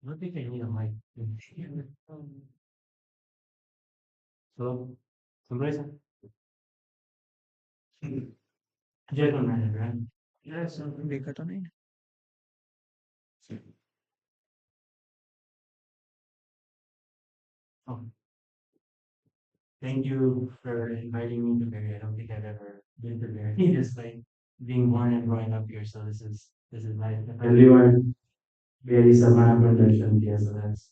I don't think I need a mic. So, sorpresa. Gentleman, right? Yes. देखा तो नहीं Oh, thank you for inviting me to Barry. I don't think I've ever been to Barry. Just like being born and growing up here, so this is nice. Everyone very sama production here, so that's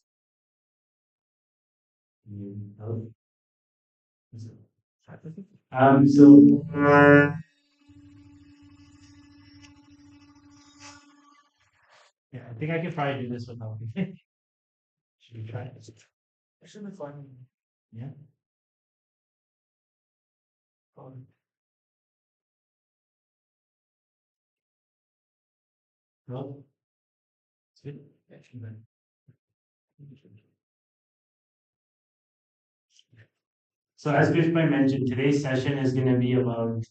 help. So yeah, I think I could probably do this without me. Should we try it? It should be fun. Yeah. Well, it's good. Actually, but so as Krishna mentioned, today's session is going to be about,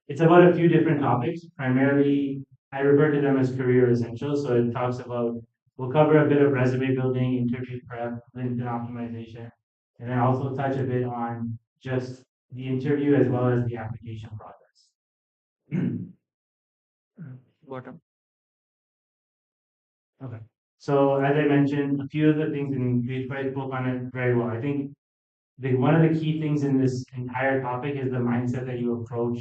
it's about a few different topics. Primarily, I refer to them as career essentials. So it talks about, we'll cover a bit of resume building, interview prep, LinkedIn optimization, and then also touch a bit on just the interview as well as the application process. bottom Okay. So as I mentioned, a few of the things, and we spoke on it very well. I think one of the key things in this entire topic is the mindset that you approach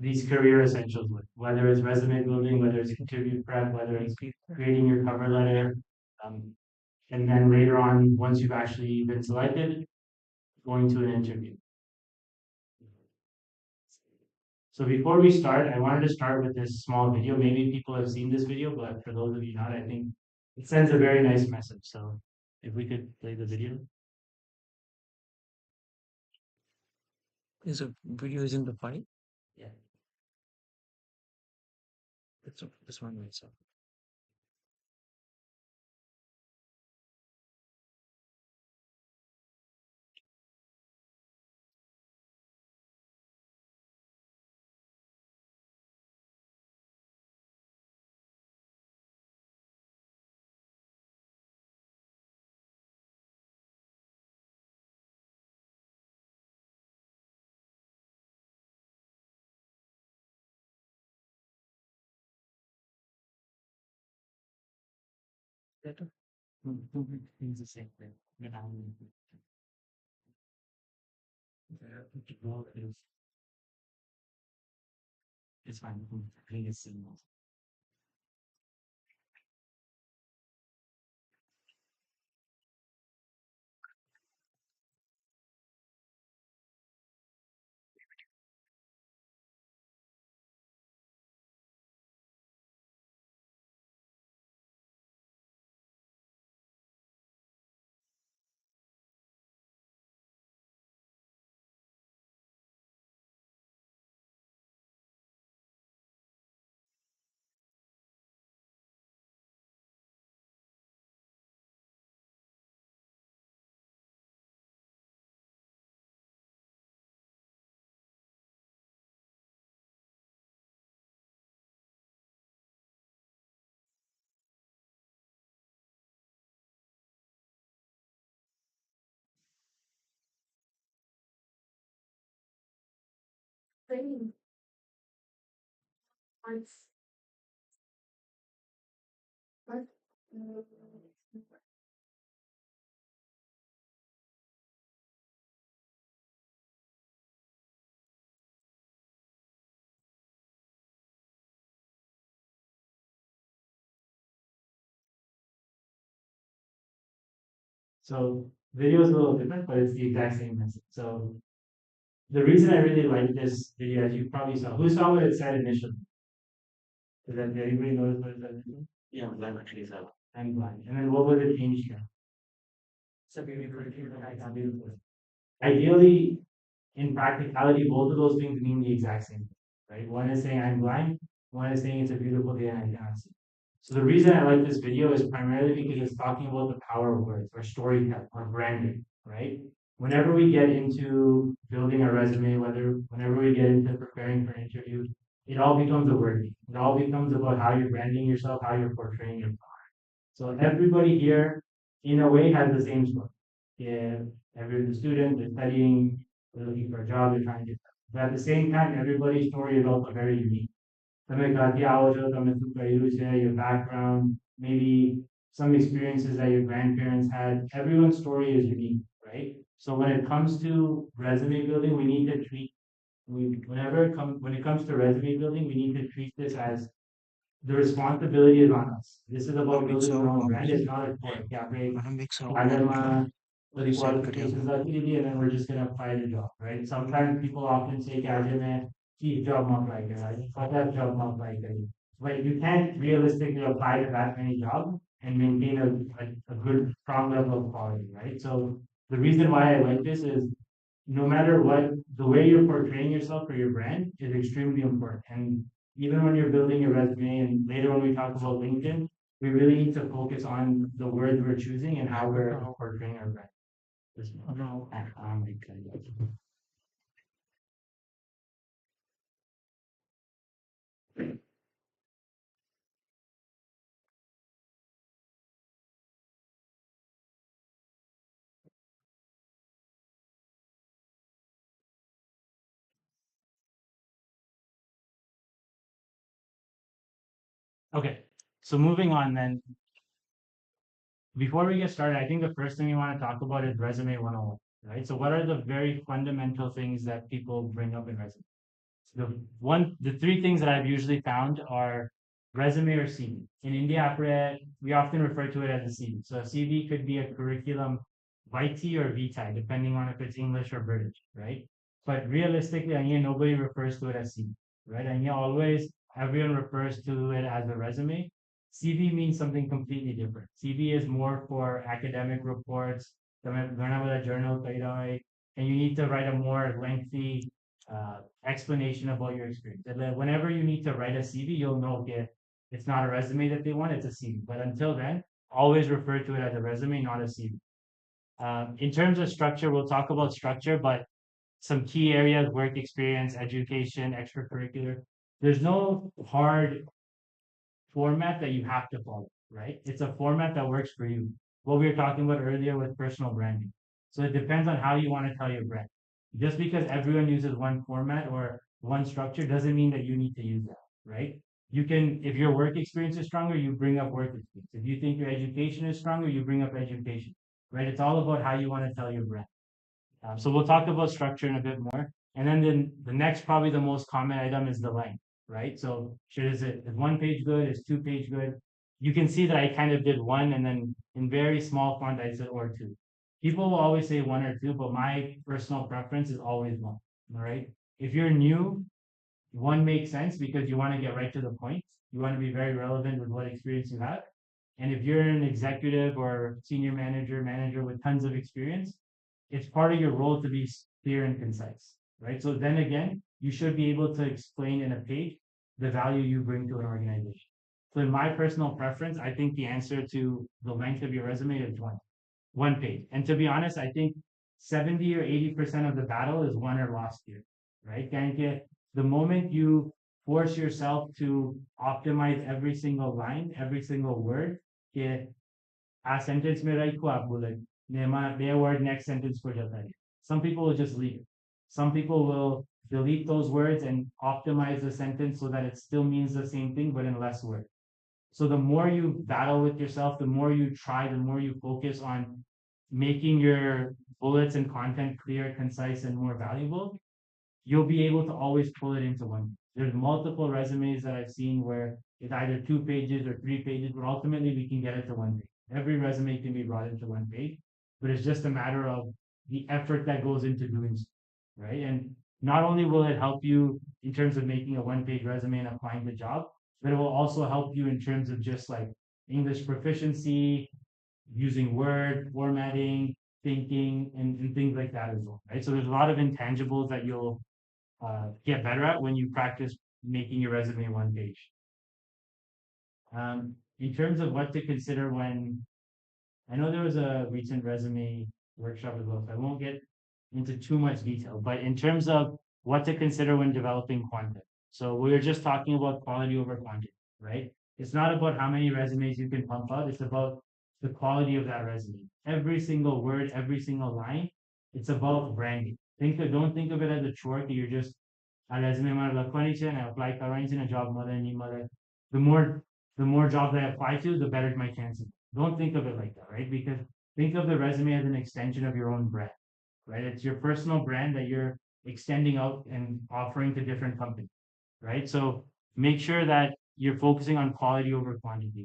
these career essentials with, whether it's resume building, whether it's interview prep, whether it's creating your cover letter, um, and then later on, once you've actually been selected, going to an interview. So before we start, I wanted to start with this small video. Maybe people have seen this video, but for those of you not, I think it sends a very nice message. So if we could play the video. is a video is in the file. Yeah. It's this one itself. Better. It's the same thing. Well, it's fine. I think it's similar. So video is a little different, but it's the exact same message. So the reason I really like this video, as you probably saw, who saw what it said initially? Did anybody notice what it said initially? Yeah, I'm blind actually, so I'm blind. And then what was it changed to? So beautiful. Ideally, in practicality, both of those things mean the exact same thing, right? One is saying I'm blind, one is saying it's a beautiful day and I cannot see. So the reason I like this video is primarily because it's talking about the power of words or storytelling or branding, right? Whenever we get into building a resume, whenever we get into preparing for an interview, it all becomes a word game. It all becomes about how you're branding yourself, how you're portraying yourself. So everybody here, in a way, has the same story. Yeah, every student is studying, they're looking for a job, they're trying to get. But at the same time, everybody's story is also very unique. તમે ક્યાંથી આવો છો, તમે શું કર્યું છે, your background, maybe some experiences that your grandparents had. Everyone's story is unique, right? So when it comes to resume building, we need to treat when it comes to resume building, we need to treat this as the responsibility is on us. This is about Topics building of your own brand. It's company, not a sport. Yeah, right. Olympics of Agama, the reset qualifications are easy, and then we're just gonna apply the job, right? Sometimes people often say, "Kaje mein chief job not apply kara, first job not apply kari." But you can't realistically apply to that many jobs and maintain a good strong level of quality, right? So the reason why I like this is no matter what, the way you're portraying yourself or your brand is extremely important. And even when you're building your resume and later when we talk about LinkedIn, we really need to focus on the words we're choosing and how we're portraying our brand. This one. no. Oh my God. Okay, so moving on then, before we get started, I think the first thing we want to talk about is resume 101, right? So what are the very fundamental things that people bring up in resume? The three things that I've usually found are resume or CV. In India, we often refer to it as a CV. So a CV could be a curriculum vitae or vitae, depending on if it's English or British, right? But realistically, Anya, nobody refers to it as CV, right? Anya always, everyone refers to it as a resume. CV means something completely different. CV is more for academic reports, whenever a journal, and you need to write a more lengthy explanation about your experience. And then whenever you need to write a CV, you'll know, okay, it's not a resume that they want, it's a CV. But until then, always refer to it as a resume, not a CV. In terms of structure, we'll talk about structure, but some key areas, work experience, education, extracurricular. There's no hard format that you have to follow, right? It's a format that works for you. What we were talking about earlier with personal branding. So it depends on how you want to tell your brand. Just because everyone uses one format or one structure doesn't mean that you need to use that, right? You can, if your work experience is stronger, you bring up work experience. If you think your education is stronger, you bring up education, right? It's all about how you want to tell your brand. So we'll talk about structure in a bit more. And then the next, probably the most common item is the length, right? So is one page good? Is 2 page good? You can see that I kind of did one and then in very small font, I said or two. People will always say one or two, but my personal preference is always one, all right? If you're new, one makes sense because you want to get right to the point. You want to be very relevant with what experience you have. And if you're an executive or senior manager with tons of experience, it's part of your role to be clear and concise, right? So then again, you should be able to explain in a page the value you bring to an organization. So in my personal preference, I think the answer to the length of your resume is one page. And to be honest, I think 70 or 80% of the battle is won or lost here, right? The moment you force yourself to optimize every single line, every single word, a sentence में right को आप बोले their word next sentence for jata hai. Some people will just leave. Some people will delete those words and optimize the sentence so that it still means the same thing but in less words. So the more you battle with yourself, the more you try, the more you focus on making your bullets and content clear, concise, and more valuable, you'll be able to always pull it into one. There's multiple resumes that I've seen where it's either 2 pages or 3 pages, but ultimately we can get it to one page. Every resume can be brought into one page, but it's just a matter of the effort that goes into doing so, right? And not only will it help you in terms of making a one-page resume and applying the job, but it will also help you in terms of just like English proficiency, using Word, formatting, thinking, and things like that as well, right? So there's a lot of intangibles that you'll get better at when you practice making your resume one page. In terms of what to consider when, I know there was a recent resume workshop as well, so I won't get into too much detail, but in terms of what to consider when developing content. So we were just talking about quality over quantity, right? It's not about how many resumes you can pump out. It's about the quality of that resume. Every single word, every single line, it's about branding. Don't think of it as a chore that you're just a resume માં લખવાની છે and apply કરવાની છે ને job મળે નહીં મળે. The more the more jobs I apply to, the better my chances. Don't think of it like that, right? Because think of the resume as an extension of your own brand, right? It's your personal brand that you're extending out and offering to different companies, right? So make sure that you're focusing on quality over quantity.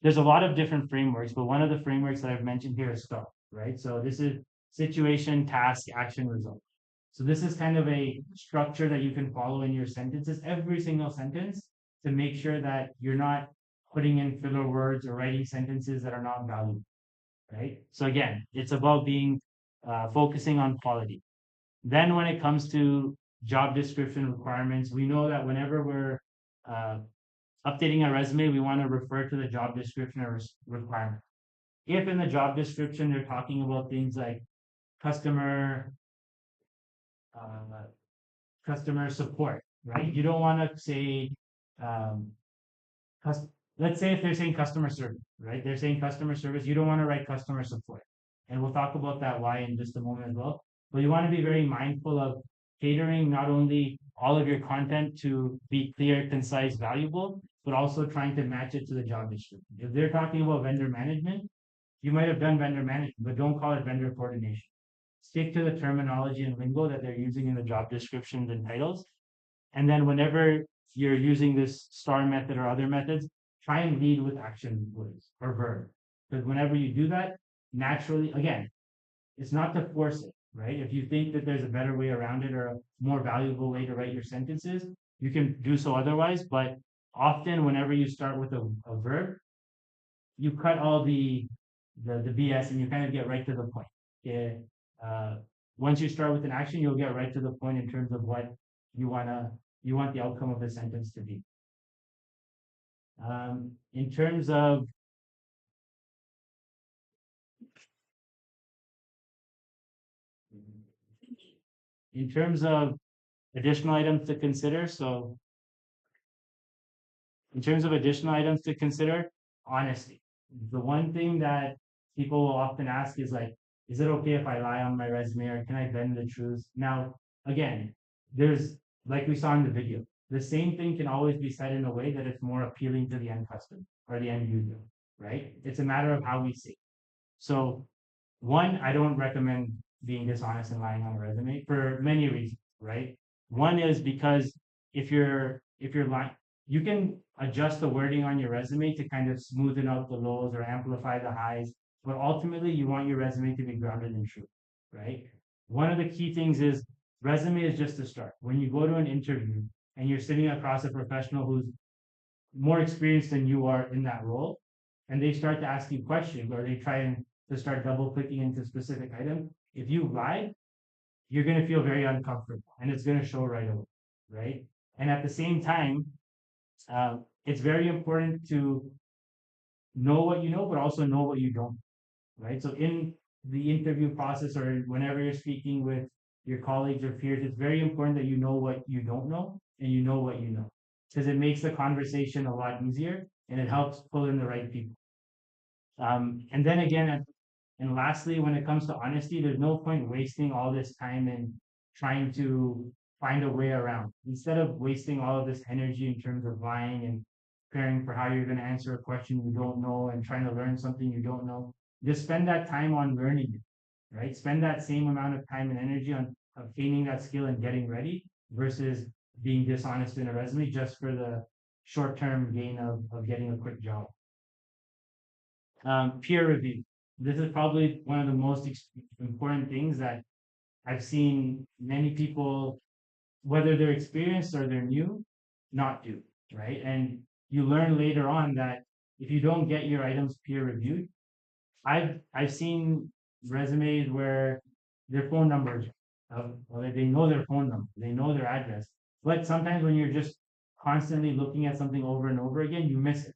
There's a lot of different frameworks, but one of the frameworks that I've mentioned here is STAR, right? So this is situation, task, action, result. So this is kind of a structure that you can follow in your sentences, every single sentence, to make sure that you're not putting in filler words or writing sentences that are not valuable, right? So again, it's about being focusing on quality. Then when it comes to job description requirements, we know that whenever we're uh, updating a resume, we want to refer to the job description or requirement. If in the job description they're talking about things like customer uh, customer support, right? You don't want to say, um, let's say if they're saying customer service, right? They're saying customer service. You don't want to write customer support, and we'll talk about that why in just a moment as well. But you want to be very mindful of catering not only all of your content to be clear, concise, valuable, but also trying to match it to the job description. If they're talking about vendor management, you might have done vendor management, but don't call it vendor coordination. Stick to the terminology and lingo that they're using in the job descriptions and titles. And then whenever you're using this STAR method or other methods, try and lead with action words or verb. Because whenever you do that, naturally, again, it's not to force it, right? If you think that there's a better way around it or a more valuable way to write your sentences, you can do so otherwise. But often, whenever you start with a verb, you cut all the BS and you kind of get right to the point. Yeah. Once you start with an action, you'll get right to the point in terms of what you want the outcome of the sentence to be. In terms of additional items to consider, so in terms of additional items to consider, honesty. The one thing that people will often ask is like, is it okay if I lie on my resume or can I bend the truth? Now, again, there's like we saw in the video, the same thing can always be said in a way that it's more appealing to the end customer or the end user, right? It's a matter of how we say it. So one, I don't recommend being dishonest and lying on a resume for many reasons, right? One is because if you're lying, you can adjust the wording on your resume to kind of smoothen out the lows or amplify the highs, but ultimately you want your resume to be grounded in truth, right? One of the key things is resume is just a start. When you go to an interview and you're sitting across a professional who's more experienced than you are in that role, and they start to ask you questions or they try and to start double clicking into specific items, if you lie, you're going to feel very uncomfortable and it's going to show right away, right? And at the same time, it's very important to know what you know, but also know what you don't, right? So in the interview process or whenever you're speaking with your colleagues or peers, it's very important that you know what you don't know and you know what you know, because it makes the conversation a lot easier and it helps pull in the right people. And then again, and lastly, when it comes to honesty, there's no point wasting all this time in trying to find a way around. Instead of wasting all of this energy in terms of lying and preparing for how you're going to answer a question you don't know and trying to learn something you don't know, just spend that time on learning it, right? Spend that same amount of time and energy on obtaining that skill and getting ready versus being dishonest in a resume just for the short-term gain of getting a quick job. Peer review. This is probably one of the most important things that I've seen many people, whether they're experienced or they're new, not do, right? And you learn later on that if you don't get your items peer reviewed, I've seen resumes where their phone numbers, well, they know their phone number, they know their address, but sometimes when you're just constantly looking at something over and over again, you miss it,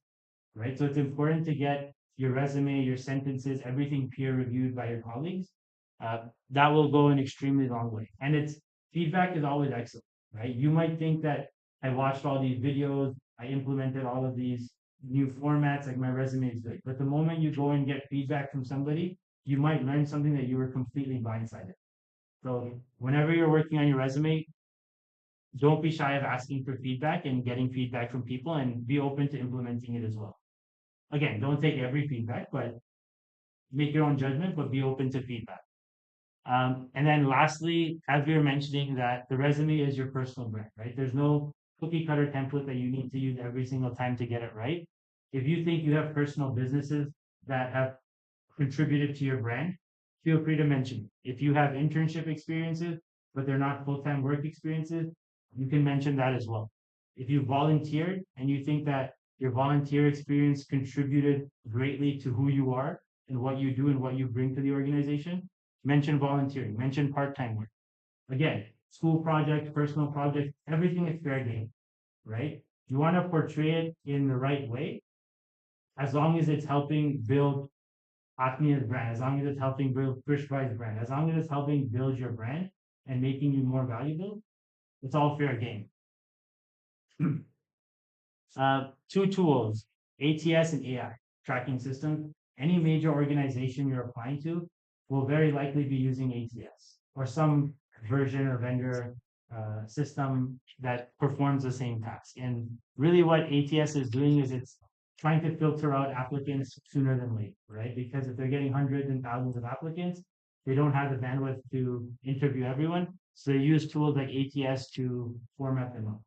right? So it's important to get your resume, your sentences, everything peer reviewed by your colleagues. That will go an extremely long way. And it's feedback is always excellent, right? You might think that I watched all these videos, I implemented all of these new formats, like my resume is good. But the moment you go and get feedback from somebody, you might learn something that you were completely blindsided. So whenever you're working on your resume, don't be shy of asking for feedback and getting feedback from people, and be open to implementing it as well. Again, don't take every feedback, but make your own judgment, but be open to feedback. And then lastly, as we were mentioning, that the resume is your personal brand, right? There's no cookie cutter template that you need to use every single time to get it right. If you think you have personal businesses that have contributed to your brand, feel free to mention it. If you have internship experiences, but they're not full-time work experiences, you can mention that as well. If you volunteered and you think that your volunteer experience contributed greatly to who you are and what you do and what you bring to the organization, mention volunteering, mention part-time work. Again, school project, personal project, everything is fair game, right? You want to portray it in the right way, as long as it's helping build Atmia's brand, as long as it's helping build Frishfry's brand, as long as it's helping build your brand and making you more valuable, it's all fair game. Two tools, ATS and AI tracking system. Any major organization you're applying to will very likely be using ATS or some version or vendor system that performs the same task. And really what ATS is doing is it's trying to filter out applicants sooner than later, right? Because if they're getting hundreds and thousands of applicants, they don't have the bandwidth to interview everyone. So they use tools like ATS to format them up.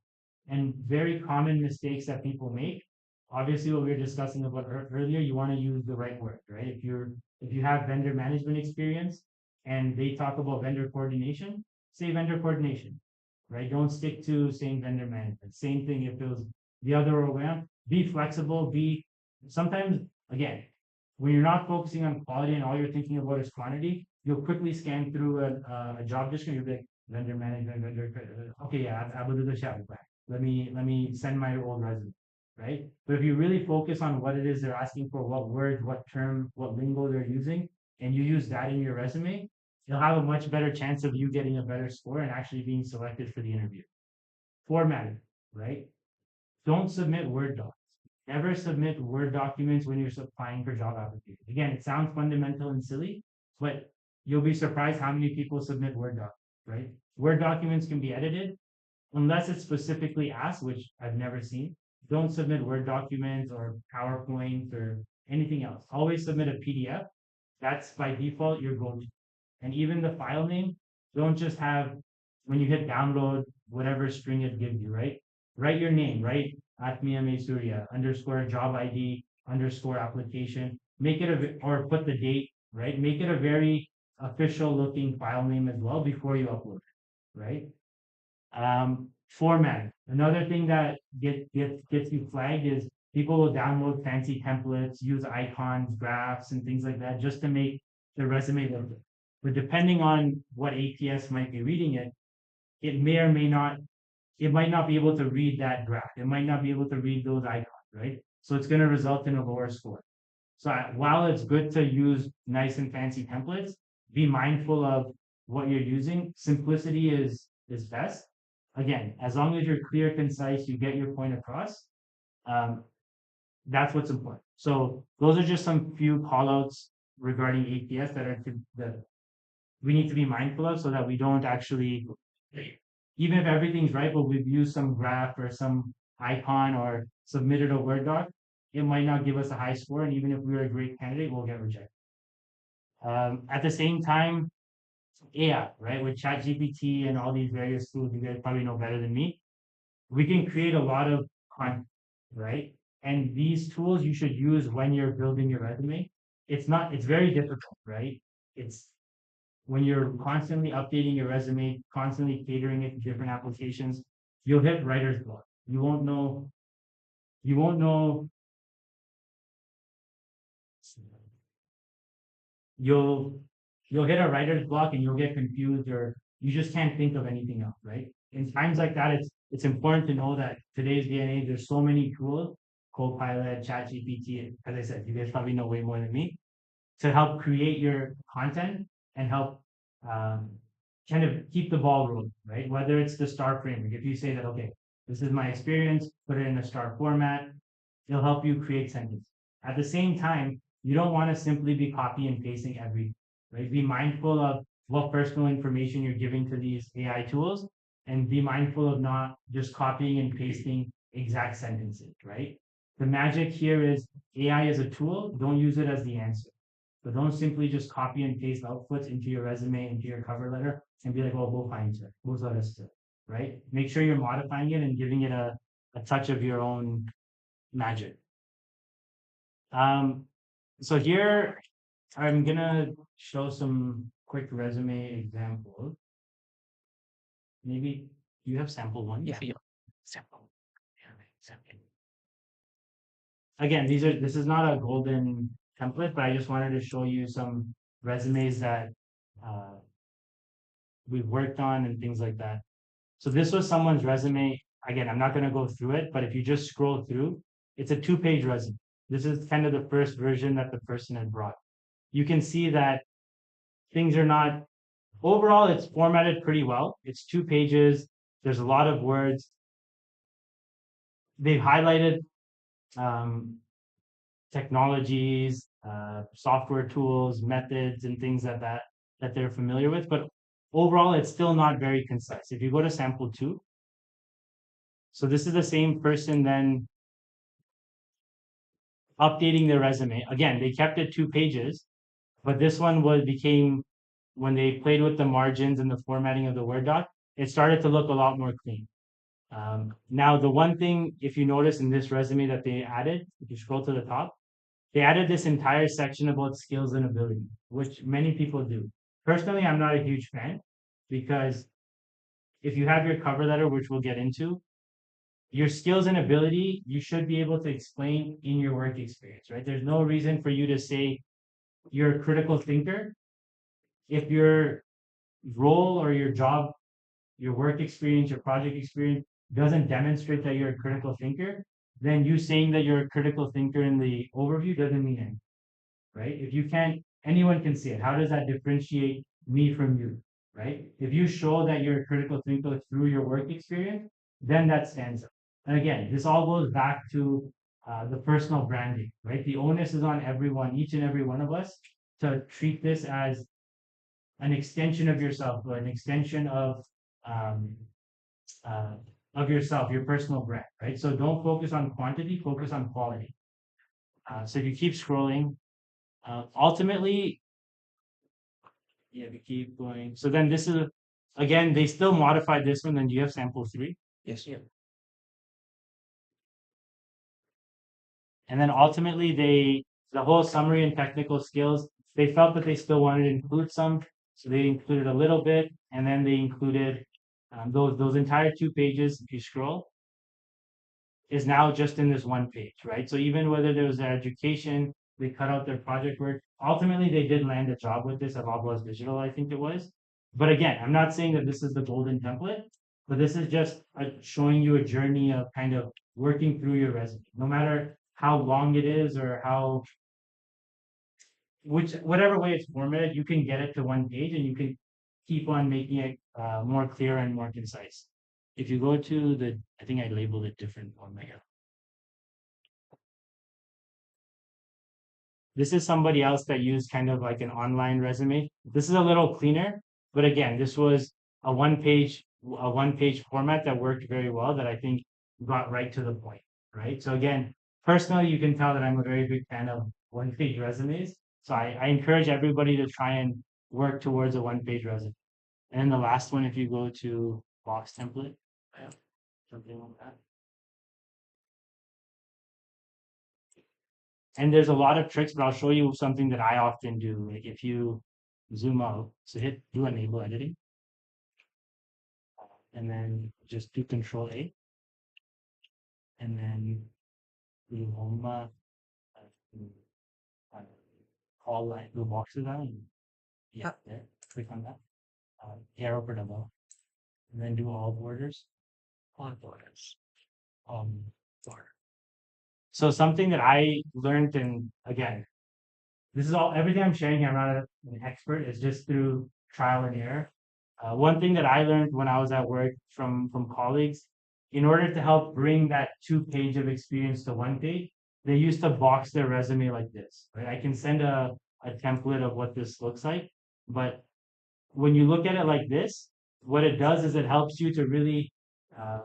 And very common mistakes that people make. Obviously, what we were discussing about earlier, you want to use the right word, right? If you have vendor management experience and they talk about vendor coordination, say vendor coordination, right? Don't stick to saying vendor management. Same thing if it was the other way around. Be flexible. Be sometimes again, when you're not focusing on quality and all you're thinking about is quantity, you'll quickly scan through a job description. You'll be like vendor management, okay, yeah, I will do the shadow back. Let me send my old resume, right? But if you really focus on what it is they're asking for, what words, what term, what lingo they're using, and you use that in your resume, you'll have a much better chance of you getting a better score and actually being selected for the interview. Formatting, right? Don't submit Word docs. Never submit Word documents when you're applying for job applications. Again, it sounds fundamental and silly, but you'll be surprised how many people submit Word docs, right? Word documents can be edited unless it's specifically asked, which I've never seen. Don't submit Word documents or PowerPoint or anything else. Always submit a PDF. That's by default your go-to. And even the file name, don't just have, when you hit download, whatever string it gives you, right? Write your name, right? Atmiya Mesurya, underscore job ID, underscore application. Make it or put the date, right? Make it a very official looking file name as well before you upload it, right? Format. Another thing that gets you flagged is people will download fancy templates, use icons, graphs, and things like that just to make the resume look good. But depending on what ATS might be reading it, it may or may not, it might not be able to read that graph. It might not be able to read those icons, right? So it's going to result in a lower score. So while it's good to use nice and fancy templates, be mindful of what you're using. Simplicity is best. Again, as long as you're clear, concise, you get your point across. That's what's important. So those are just some few call outs regarding ATS that we need to be mindful of so that we don't actually, even if everything's right, but we've used some graph or some icon or submitted a Word doc, it might not give us a high score. And even if we are a great candidate, we'll get rejected. At the same time, AI, right? With ChatGPT and all these various tools, you guys probably know better than me. We can create a lot of content, right? And these tools you should use when you're building your resume. It's very difficult, right? It's when you're constantly updating your resume, constantly catering it to different applications, you'll hit writer's block. You won't know, you'll you'll hit a writer's block and you'll get confused or you just can't think of anything else, right? In times like that, it's important to know that today's day and age, there's so many tools, Copilot, ChatGPT, as I said, you guys probably know way more than me, to help create your content and help um, kind of keep the ball rolling, right? Whether it's the STAR framework, if you say that, okay, this is my experience, put it in a STAR format, It'll help you create sentences. At the same time, you don't want to simply be copy and pasting everything, right? Be mindful of what personal information you're giving to these AI tools, and be mindful of not just copying and pasting exact sentences, right? The magic here is AI is a tool, don't use it as the answer. So don't simply just copy and paste outputs into your resume, into your cover letter, and be like, oh, we'll find it. We'll let us do, right? Make sure you're modifying it and giving it a touch of your own magic. Um, so here I'm gonna show some quick resume examples. Maybe you have sample one. Yeah, yeah. Sample. Yeah, sample. Again, this is not a golden template, but I just wanted to show you some resumes that uh, we've worked on and things like that. So this was someone's resume. Again, I'm not going to go through it, but if you just scroll through, it's a 2-page resume. This is kind of the first version that the person had brought. You can see that things are not, overall, it's formatted pretty well. It's 2 pages. There's a lot of words. They've highlighted um, technologies, software tools, methods, and things that they're familiar with. But overall, it's still not very concise. If you go to sample 2, so this is the same person then updating their resume. Again, they kept it 2 pages, but this one became, when they played with the margins and the formatting of the Word doc, it started to look a lot more clean. Now, the one thing, if you notice in this resume that they added, if you scroll to the top, they added this entire section about skills and ability, which many people do. Personally, I'm not a huge fan, because if you have your cover letter, which we'll get into, your skills and ability, you should be able to explain in your work experience, right? There's no reason for you to say you're a critical thinker if your role or your job, your work experience, your project experience doesn't demonstrate that you're a critical thinker. Then you saying that you're a critical thinker in the overview doesn't mean anything, right? If you can't, anyone can see it. How does that differentiate me from you, right? If you show that you're a critical thinker through your work experience, then that stands out. And again, this all goes back to the personal branding, right? The onus is on everyone, each and every one of us, to treat this as an extension of yourself, or an extension um, uh, of yourself, your personal brand, right? So don't focus on quantity, focus on quality. So if you keep scrolling, ultimately, yeah, we keep going. So then this is, again, they still modified this one. Then you have sample 3. Yes, yeah. And then ultimately, the whole summary and technical skills, they felt that they still wanted to include some. So they included a little bit, and then they included those entire 2 pages, if you scroll, is now just in this 1 page, right? So even whether there was their education, they cut out their project work. Ultimately, they did land a job with this at Loblaws Digital, I think it was. But again, I'm not saying that this is the golden template, but this is just showing you a journey of kind of working through your resume. No matter how long it is or whatever way it's formatted, you can get it to 1 page and you can keep on making it more clear and more concise. If you go to I think I labeled it different format here. This is somebody else that used kind of like an online resume. This is a little cleaner, but again, this was a 1 page format that worked very well, that I think got right to the point, right? So again, personally, you can tell that I'm a very big fan of 1 page resumes. So I encourage everybody to try and work towards a 1 page resume. And then the last one, if you go to box template, something like that. And there's a lot of tricks, but I'll show you something that I often do. Like if you zoom out, so do enable editing, and then just do Control A, and then do home, all line the boxes on. Yeah, there. Click on that. Arrow for double, and then do all borders. All borders. Border. So something that I learned, and again, this is all everything I'm sharing here. I'm not an expert. It's just through trial and error. One thing that I learned when I was at work from colleagues in order to help bring that 2 page of experience to 1 page, they used to box their resume like this, right? I can send a template of what this looks like, but when you look at it like this, what it does is it helps you to really uh,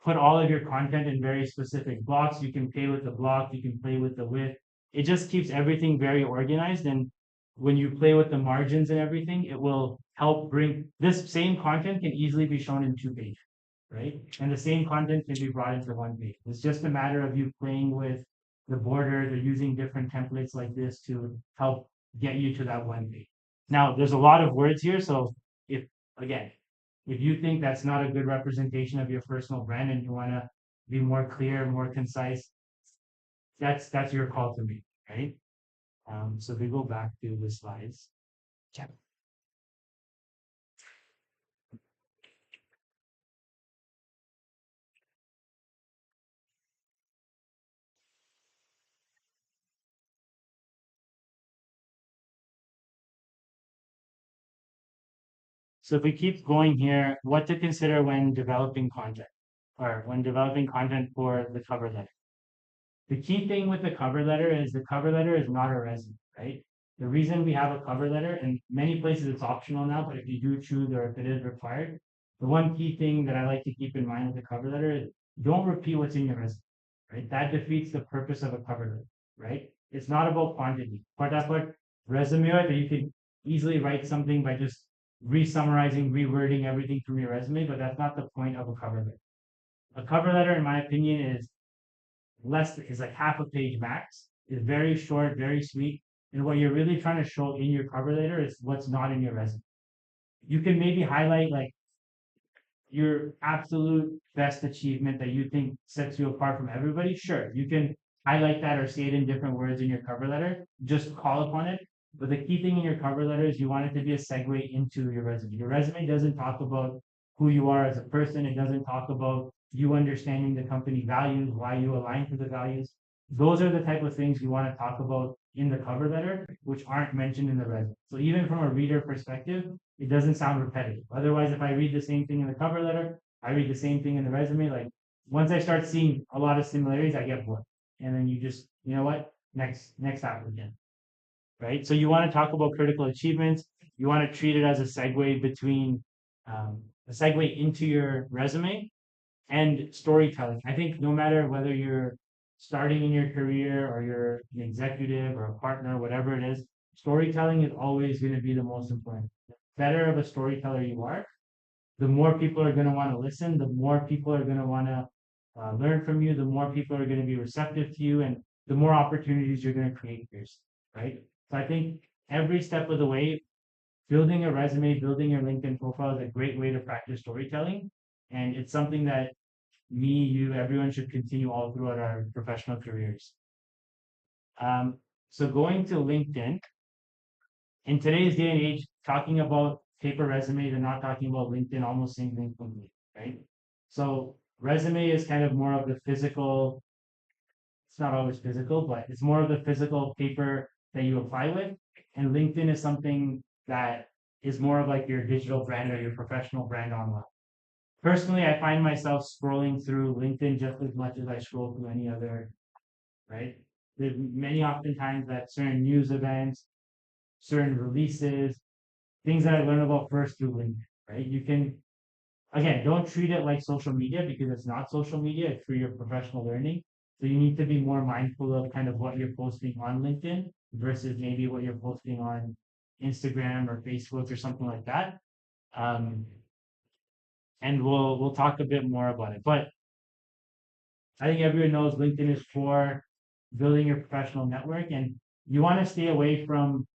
put all of your content in very specific blocks. You can play with the block, you can play with the width. It just keeps everything very organized. And when you play with the margins and everything, it will help bring this same content can easily be shown in 2 pages, right? And the same content can be brought into 1 page. It's just a matter of you playing with the borders or using different templates like this to help get you to that 1 page. Now, there's a lot of words here, so if again, if you think that's not a good representation of your personal brand and you want to be more clear, more concise, that's your call to me, right? So if we go back to the slides. Yeah. So if we keep going here, what to consider when developing content or when developing content for the cover letter. The key thing with the cover letter is the cover letter is not a resume, right? The reason we have a cover letter, and many places it's optional now, but if you do choose or if it is required, the one key thing that I like to keep in mind with the cover letter is don't repeat what's in your resume, right? That defeats the purpose of a cover letter, right? It's not about quantity. But resume that you can easily write something by just re-summarizing, rewording everything from your resume, but that's not the point of a cover letter. A cover letter, in my opinion, is like half a page max. It's very short, very sweet. And what you're really trying to show in your cover letter is what's not in your resume. You can maybe highlight like your absolute best achievement that you think sets you apart from everybody. Sure, you can highlight that or say it in different words in your cover letter. Just call upon it. But the key thing in your cover letter is you want it to be a segue into your resume. Your resume doesn't talk about who you are as a person. It doesn't talk about you understanding the company values, why you align to the values. Those are the type of things you want to talk about in the cover letter, which aren't mentioned in the resume. So even from a reader perspective, it doesn't sound repetitive. Otherwise, if I read the same thing in the cover letter, I read the same thing in the resume, like once I start seeing a lot of similarities, I get bored. And then you just, you know what? Next applicant, right? So you want to talk about critical achievements. You want to treat it as a segue between a segue into your resume and storytelling. I think no matter whether you're starting in your career or you're an executive or a partner, whatever it is, storytelling is always going to be the most important. The better of a storyteller you are, the more people are going to want to listen, the more people are going to want to learn from you, the more people are going to be receptive to you, and the more opportunities you're going to create for yourself, right? So I think every step of the way, building a resume, building your LinkedIn profile is a great way to practice storytelling. And it's something that me, you, everyone should continue all throughout our professional careers. So going to LinkedIn, in today's day and age, talking about paper resumes and not talking about LinkedIn almost same thing for me, right? So resume is kind of more of the physical, it's not always physical, but it's more of the physical paper that you apply with. And LinkedIn is something that is more of like your digital brand or your professional brand online. Personally, I find myself scrolling through LinkedIn just as much as I scroll through any other, right? There's many oftentimes that certain news events, certain releases, things that I learn about first through LinkedIn, right? You can, again, don't treat it like social media because it's not social media, it's for your professional learning. So you need to be more mindful of kind of what you're posting on LinkedIn versus maybe what you're posting on Instagram or Facebook or something like that. Um, and we'll talk a bit more about it. But I think everyone knows LinkedIn is for building your professional network, and you want to stay away from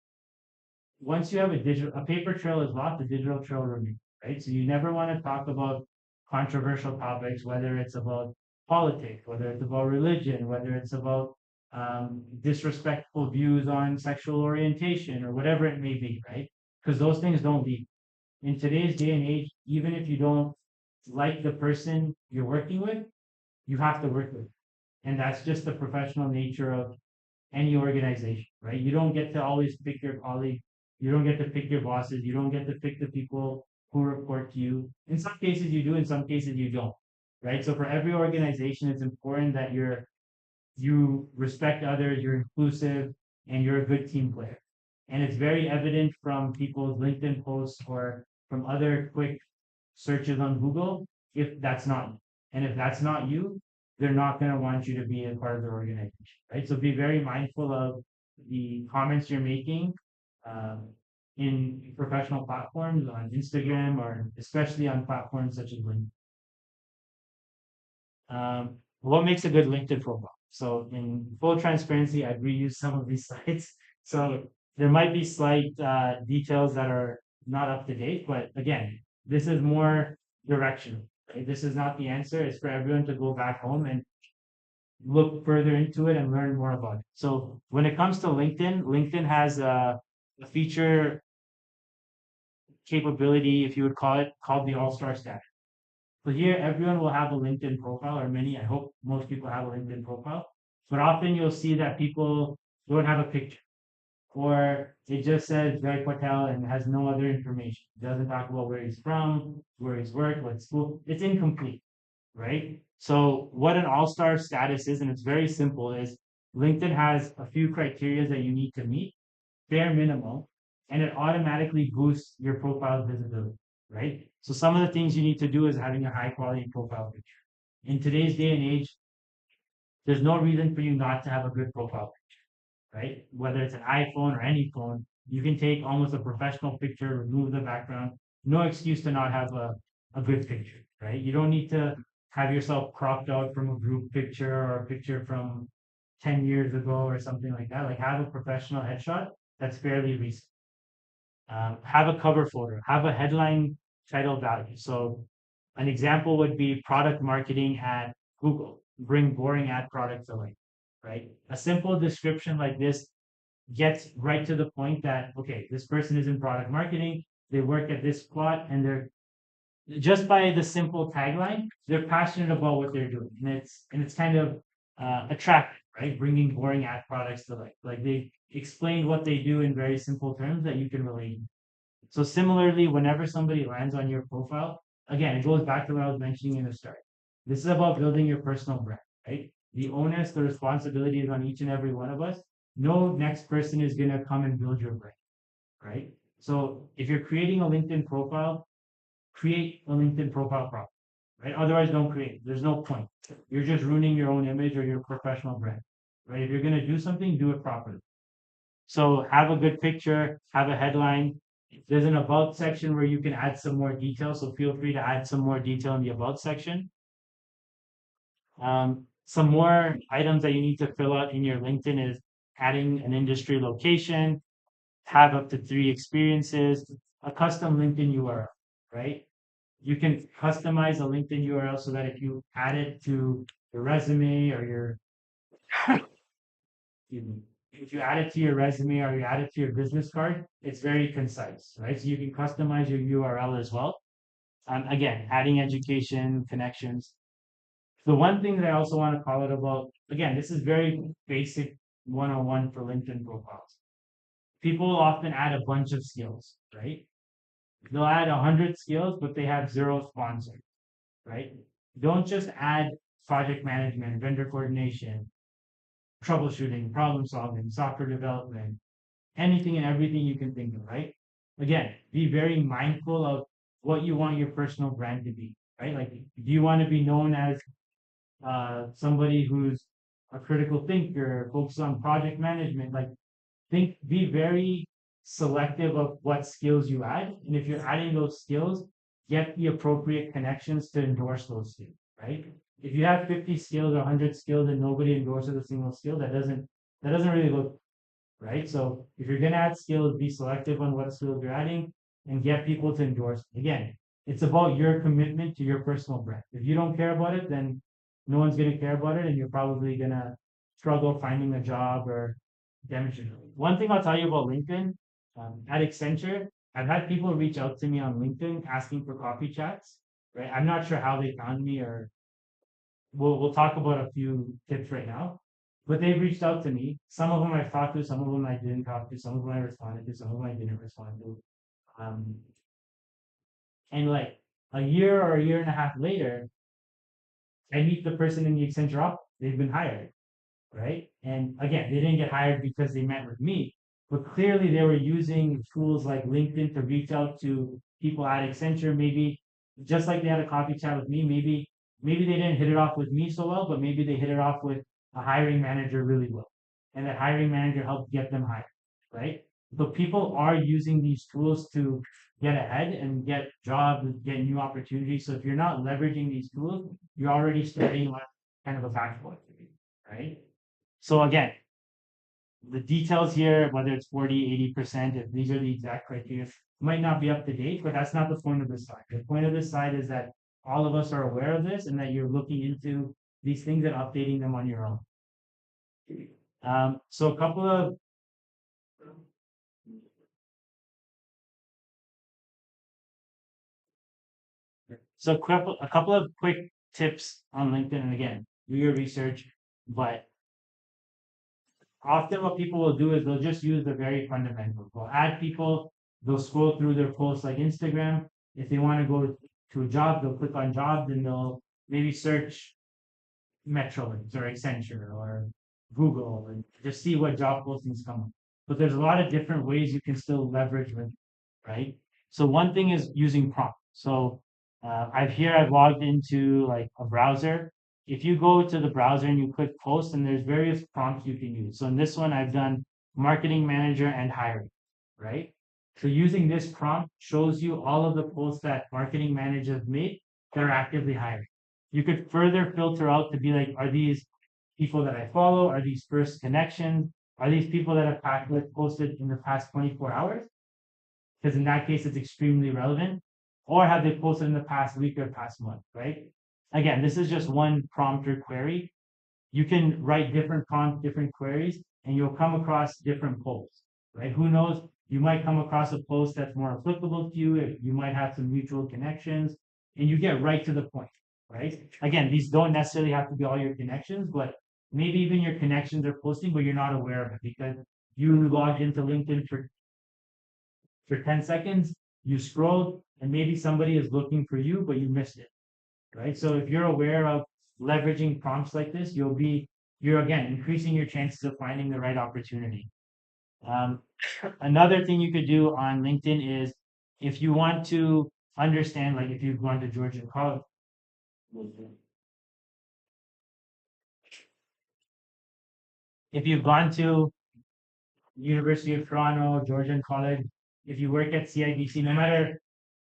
once you have a paper trail is lost, the digital trail remains, right? So you never want to talk about controversial topics, whether it's about politics, whether it's about religion, whether it's about disrespectful views on sexual orientation or whatever it may be, right? Because those things don't lead. In today's day and age, even if you don't like the person you're working with, you have to work with. And that's just the professional nature of any organization, right? You don't get to always pick your colleagues. You don't get to pick your bosses. You don't get to pick the people who report to you. In some cases you do, in some cases you don't, right? So for every organization, it's important that you respect others, you're inclusive, and you're a good team player. And it's very evident from people's LinkedIn posts or from other quick searches on Google if that's not you. And if that's not you, they're not going to want you to be a part of their organization, right? So be very mindful of the comments you're making um, in professional platforms on Instagram or especially on platforms such as LinkedIn. What makes a good LinkedIn profile? So in full transparency, I've reused some of these slides. So there might be slight details that are not up to date, but again, this is more directional. Right? This is not the answer. It's for everyone to go back home and look further into it and learn more about it. So when it comes to LinkedIn, LinkedIn has a feature capability, if you would call it, called the All-Star status. So here, everyone will have a LinkedIn profile, or many, I hope most people have a LinkedIn profile. But often you'll see that people don't have a picture, or it just says Jai Patel and has no other information. It doesn't talk about where he's from, where he's worked, what school. It's incomplete, right? So what an all-star status is, and it's very simple, is LinkedIn has a few criteria that you need to meet, bare minimum, and it automatically boosts your profile's visibility, right? So some of the things you need to do is having a high quality profile picture. In today's day and age, there's no reason for you not to have a good profile picture, right? Whether it's an iPhone or any phone, you can take almost a professional picture, remove the background. No excuse to not have a good picture, right? You don't need to have yourself cropped out from a group picture or a picture from 10 years ago or something like that. Like have a professional headshot that's fairly recent. Have a cover photo, have a headline title value. So an example would be product marketing at Google, bring boring ad products to life, right? A simple description like this gets right to the point that, okay, this person is in product marketing, they work at this spot, and they're just by the simple tagline, they're passionate about what they're doing, and it's kind of attractive, right? Bringing boring ad products to life. Like they explained what they do in very simple terms that you can relate. So similarly, whenever somebody lands on your profile, again, it goes back to what I was mentioning in the start. This is about building your personal brand, right? The onus, the responsibility is on each and every one of us. No next person is gonna come and build your brand, right? So if you're creating a LinkedIn profile, create a LinkedIn profile properly, right? Otherwise, don't create. There's no point. You're just ruining your own image or your professional brand, right? If you're gonna do something, do it properly. So have a good picture, have a headline. There's an about section where you can add some more detail. So feel free to add some more detail in the about section. Some more items that you need to fill out in your LinkedIn is adding an industry location, have up to 3 experiences, a custom LinkedIn URL, right? You can customize a LinkedIn URL so that if you add it to your resume or your if you add it to your resume or you add it to your business card, it's very concise, right? So you can customize your URL as well. Again, adding education, connections. The one thing that I also want to call it about, again, this is very basic 101 for LinkedIn profiles. People often add a bunch of skills, right? They'll add 100 skills, but they have zero sponsors, right? Don't just add project management, vendor coordination, troubleshooting, problem solving, software development, anything and everything you can think of, right? Again, be very mindful of what you want your personal brand to be, right? Like, do you want to be known as somebody who's a critical thinker, focused on project management? Like, be very selective of what skills you add. And if you're adding those skills, get the appropriate connections to endorse those skills, right? If you have 50 skills or 100 skills and nobody endorses a single skill, that doesn't really look right. So if you're gonna add skills, be selective on what skills you're adding and get people to endorse. Again, it's about your commitment to your personal brand. If you don't care about it, then no one's gonna care about it, and you're probably gonna struggle finding a job or demonstrate. One thing I'll tell you about LinkedIn, at Accenture, I've had people reach out to me on LinkedIn asking for coffee chats. Right, I'm not sure how they found me, or we'll talk about a few tips right now. But they've reached out to me. Some of them I've talked to, some of them I didn't talk to, some of them I responded to, some of them I didn't respond to. Um, and like a year or a year and a half later, I meet the person in the Accenture office, they've been hired, right? And again, they didn't get hired because they met with me, but clearly they were using tools like LinkedIn to reach out to people at Accenture. Maybe just like they had a coffee chat with me, maybe they didn't hit it off with me so well, but maybe they hit it off with a hiring manager really well, and that hiring manager helped get them hired, right? So people are using these tools to get ahead and get jobs, get new opportunities. So if you're not leveraging these tools, you're already starting on kind of a back foot, right? So again, the details here, whether it's 40, 80%, if these are the exact criteria, might not be up to date, but that's not the point of this slide. The point of this slide is that all of us are aware of this and that you're looking into these things and updating them on your own. So a couple of a couple of quick tips on LinkedIn, and again, do your research, but often what people will do is they'll just use the very fundamentals. They'll add people, they'll scroll through their posts like Instagram. If they want to go to a job, they'll click on jobs and they'll maybe search Metrolinx or Accenture or Google and just see what job postings come up. But there's a lot of different ways you can still leverage with, right? So one thing is using prompts. So I've logged into like a browser. If you go to the browser and you click post, and there's various prompts you can use. So in this one, I've done marketing manager and hiring, right? So using this prompt shows you all of the posts that marketing managers made that are actively hiring. You could further filter out to be like, are these people that I follow? Are these first connections? Are these people that have posted in the past 24 hours? Because in that case, it's extremely relevant. Or have they posted in the past week or past month, right? Again, this is just one prompt or query. You can write different prompts, different queries, and you'll come across different posts, right? Who knows? You might come across a post that's more applicable to you. If you might have some mutual connections, and you get right to the point, right? Again, these don't necessarily have to be all your connections, but maybe even your connections are posting, but you're not aware of it because you logged into LinkedIn for 10 seconds, you scrolled, and maybe somebody is looking for you, but you missed it, right? So if you're aware of leveraging prompts like this, you're again increasing your chances of finding the right opportunity. Um, Another thing you could do on LinkedIn is if you want to understand, like if you've gone to Georgian College, if you've gone to University of Toronto, Georgian College, if you work at CIBC, no matter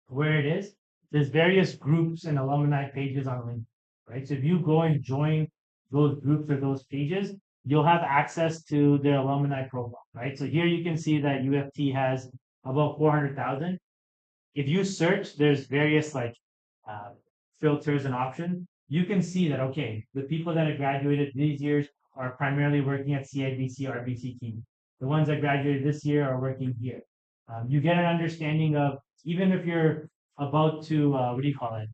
where it is, there's various groups and alumni pages on LinkedIn, right? So if you go and join those groups or those pages, you'll have access to their alumni profile, right? So here you can see that UFT has about 400,000. If you search, there's various like uh, filters and options. You can see that, okay, the people that have graduated these years are primarily working at CIBC, RBC team. The ones that graduated this year are working here. You get an understanding of, even if you're about to, what do you call it,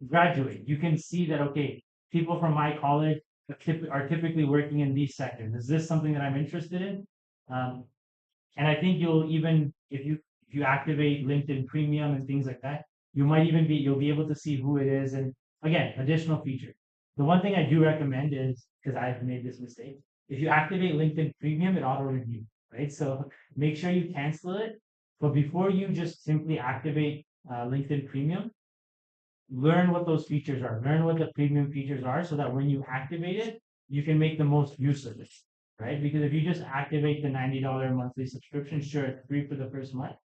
graduate, you can see that, okay, people from my college are typically working in these sectors. Is this something that I'm interested in? Um, and I think you'll even, if you activate LinkedIn Premium and things like that, you'll be able to see who it is. And again, additional feature. The one thing I do recommend is, because I've made this mistake, if you activate LinkedIn Premium, it auto review, right? So make sure you cancel it. But before you just simply activate LinkedIn Premium, learn what those features are, learn what the premium features are, so that when you activate it, you can make the most use of it, right? Because if you just activate the $90 monthly subscription, sure, it's free for the first month,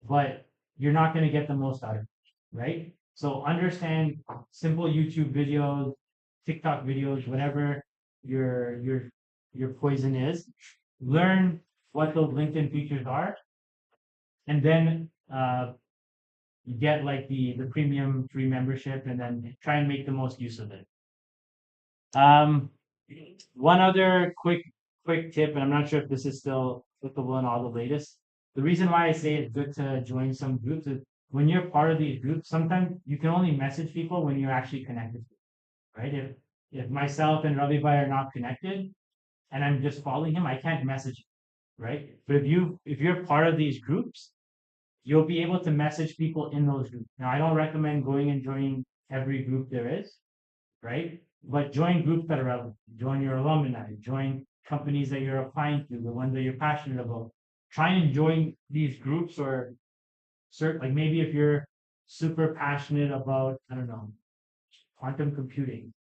but you're not going to get the most out of it, right? So understand simple YouTube videos, TikTok videos, whatever your poison is. Learn what those LinkedIn features are, and then you get like the premium free membership, and then try and make the most use of it. Um, One other quick tip, and I'm not sure if this is still applicable in all the latest. The reason why I say it's good to join some groups is when you're part of these groups, sometimes you can only message people when you're actually connected, right? If myself and Ravi Bhai are not connected and I'm just following him, I can't message him, right? But if you're part of these groups, you'll be able to message people in those groups. Now, I don't recommend going and joining every group there is, right? But join groups that are relevant. Join your alumni. Join companies that you're applying to, the ones that you're passionate about. Try and join these groups or like maybe if you're super passionate about, I don't know, quantum computing,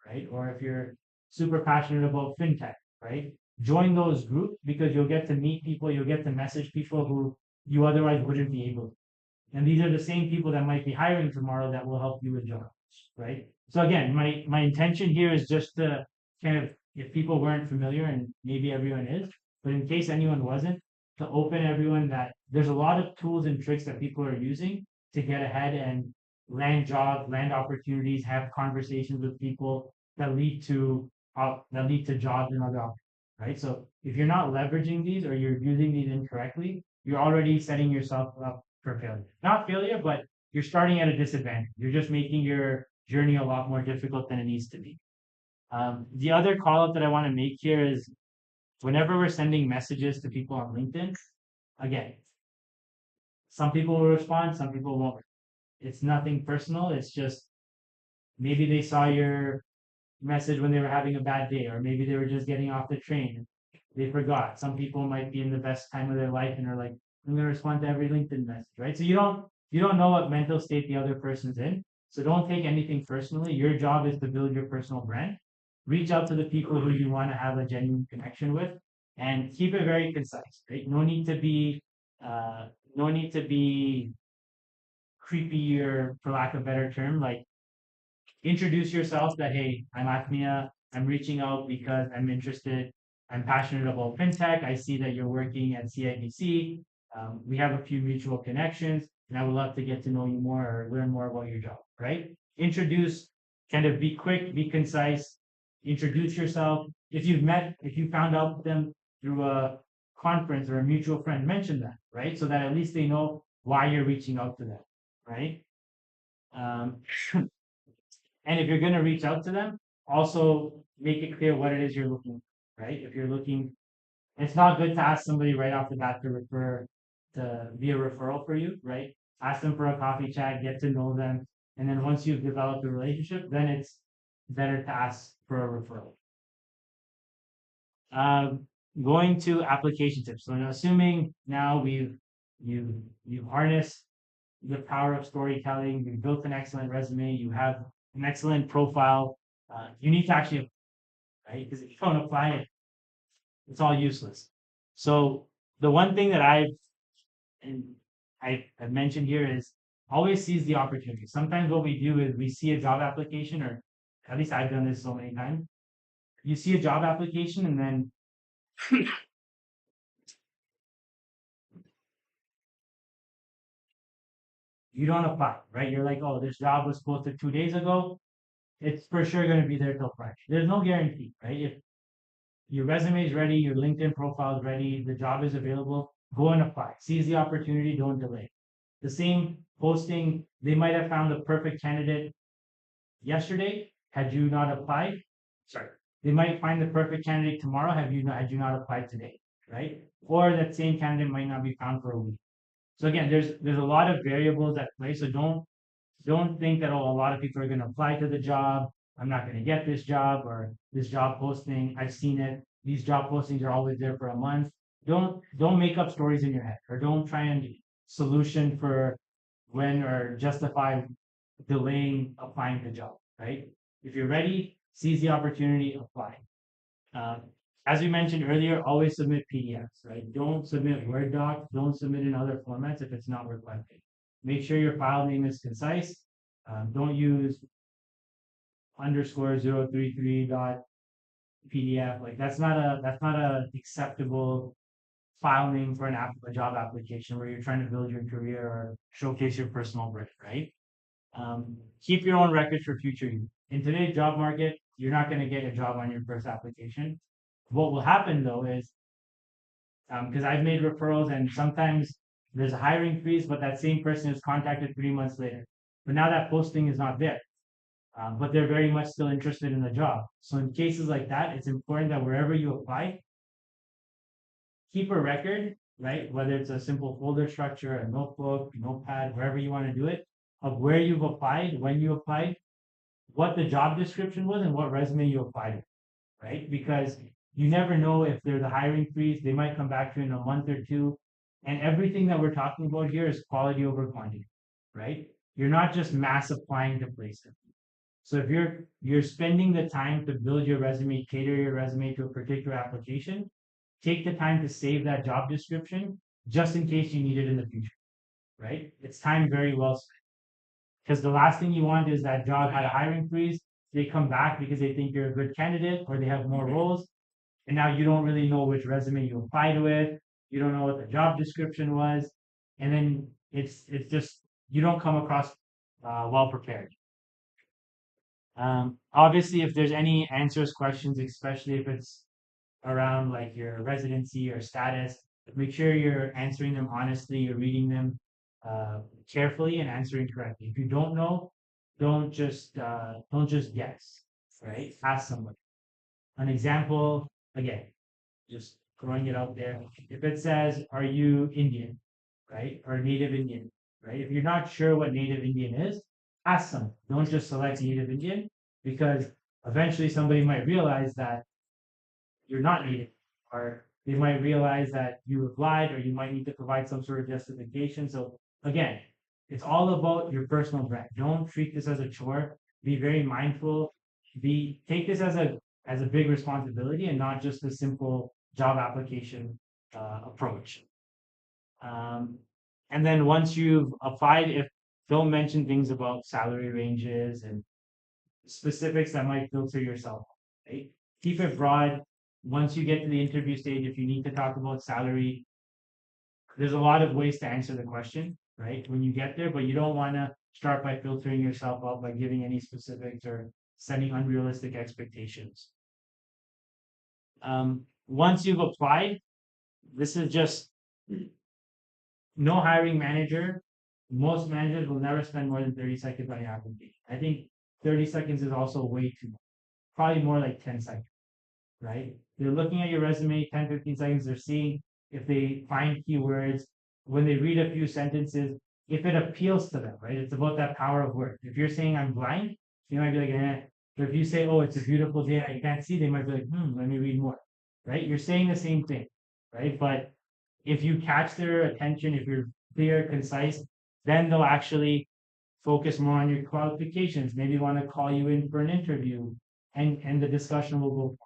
right? Or if you're super passionate about fintech, right? Join those groups because you'll get to meet people, you'll get to message people who you otherwise wouldn't be able to. And these are the same people that might be hiring tomorrow that will help you with jobs, right? So again, my intention here is just to kind of, if people weren't familiar, and maybe everyone is, but in case anyone wasn't, to open everyone that there's a lot of tools and tricks that people are using to get ahead and land jobs, land opportunities, have conversations with people that lead to jobs and other opportunities, right? So if you're not leveraging these or you're using these incorrectly, you're already setting yourself up for failure. Not failure, but you're starting at a disadvantage. You're just making your journey a lot more difficult than it needs to be. The other call out that I want to make here is whenever we're sending messages to people on LinkedIn, again, some people will respond, some people won't. It's nothing personal. It's just maybe they saw your message when they were having a bad day, or maybe they were just getting off the train. They forgot. Some people might be in the best time of their life and are like, I'm gonna respond to every LinkedIn message, right? So you don't know what mental state the other person's in. So don't take anything personally. Your job is to build your personal brand. Reach out to the people who you want to have a genuine connection with and keep it very concise, right? Uh no need to be creepy or for lack of a better term, like introduce yourself that, hey, I'm Athmia. I'm reaching out because I'm interested. I'm passionate about fintech. I see that you're working at CIBC. We have a few mutual connections, and I would love to get to know you more or learn more about your job, right? Introduce, kind of be quick, be concise, introduce yourself. If you found out them through a conference or a mutual friend, mention that, right? So that at least they know why you're reaching out to them, right? Um, And if you're going to reach out to them, also make it clear what it is you're looking for, right? If you're looking, it's not good to ask somebody right off the bat to be a referral for you, right? Ask them for a coffee chat, get to know them. And then once you've developed a relationship, then it's better to ask for a referral. Um, Going to application tips. So assuming now you've harnessed the power of storytelling, you've built an excellent resume, you have an excellent profile, you need to actually, right? Because if you don't apply it, it's all useless. So the one thing that and I've mentioned here is always seize the opportunity. Sometimes what we do is we see a job application, or at least I've done this so many times. You see a job application and then you don't apply, right? You're like, oh, this job was posted 2 days ago. It's for sure going to be there till Friday. There's no guarantee, right? If your resume is ready, your LinkedIn profile is ready, the job is available, go and apply. Seize the opportunity, don't delay. The same posting, they might have found the perfect candidate yesterday had you not applied. Sorry. They might find the perfect candidate tomorrow had you not applied today, right? Or that same candidate might not be found for a week. So again, there's a lot of variables at play. So don't think that, oh, a lot of people are going to apply to the job. I'm not going to get this job, or this job posting, I've seen it. These job postings are always there for a month. Don't make up stories in your head, or don't try and solution for when or justify delaying applying to the job, right? If you're ready, seize the opportunity, apply. Um, as we mentioned earlier, always submit PDFs, right? Don't submit Word docs, don't submit in other formats if it's not requested. Make sure your file name is concise. Don't use _033 dot PDF. Like that's not a acceptable file name for a job application where you're trying to build your career or showcase your personal brand, right? Keep your own records for future use. In today's job market, you're not going to get a job on your first application. What will happen though is, because I've made referrals and sometimes there's a hiring freeze, but that same person is contacted 3 months later. But now that posting is not there, but they're very much still interested in the job. So in cases like that, it's important that wherever you apply, keep a record, right? Whether it's a simple folder structure, a notebook, notepad, wherever you want to do it, of where you've applied, when you applied, what the job description was and what resume you applied to, right? Because you never know if there's a hiring freeze, they might come back to you in a month or two. And everything that we're talking about here is quality over quantity, right? You're not just mass applying to places. So if you're spending the time to build your resume, cater your resume to a particular application, take the time to save that job description just in case you need it in the future, right? It's time very well spent. Because the last thing you want is that job had a hiring freeze, they come back because they think you're a good candidate or they have more roles, and now you don't really know which resume you applied with, you don't know what the job description was, and then it's just you don't come across well prepared. Obviously, if there's any answers questions, especially if it's around like your residency or status, make sure you're answering them honestly, you're reading them carefully and answering correctly. If you don't know, don't just guess, right? Ask somebody. An example, again, just throwing it out there. If it says, "Are you Indian?" right? Or Native Indian, right? If you're not sure what Native Indian is, ask them. Don't just select Native Indian because eventually somebody might realize that you're not Native, or they might realize that you applied, or you might need to provide some sort of justification. So again, it's all about your personal brand. Don't treat this as a chore. Be very mindful. Take this as a big responsibility and not just a simple job application approach. Um, and then once you've applied, if don't mention things about salary ranges and specifics that might filter yourself, right? Keep it broad. Once you get to the interview stage, if you need to talk about salary, there's a lot of ways to answer the question, right? When you get there, but you don't want to start by filtering yourself out by giving any specifics or setting unrealistic expectations. Once you've applied, this is just no hiring manager. Most managers will never spend more than 30 seconds on your application. I think 30 seconds is also way too much. Probably more like 10 seconds, right? They're looking at your resume, 10, 15 seconds, they're seeing if they find keywords, when they read a few sentences, if it appeals to them, right? It's about that power of words. If you're saying I'm blind, you might be like, eh. But if you say, oh, it's a beautiful day, I can't see, they might be like, let me read more, right? You're saying the same thing, right? But if you catch their attention, if you're clear, concise, then they'll actually focus more on your qualifications, maybe want to call you in for an interview, and the discussion will go,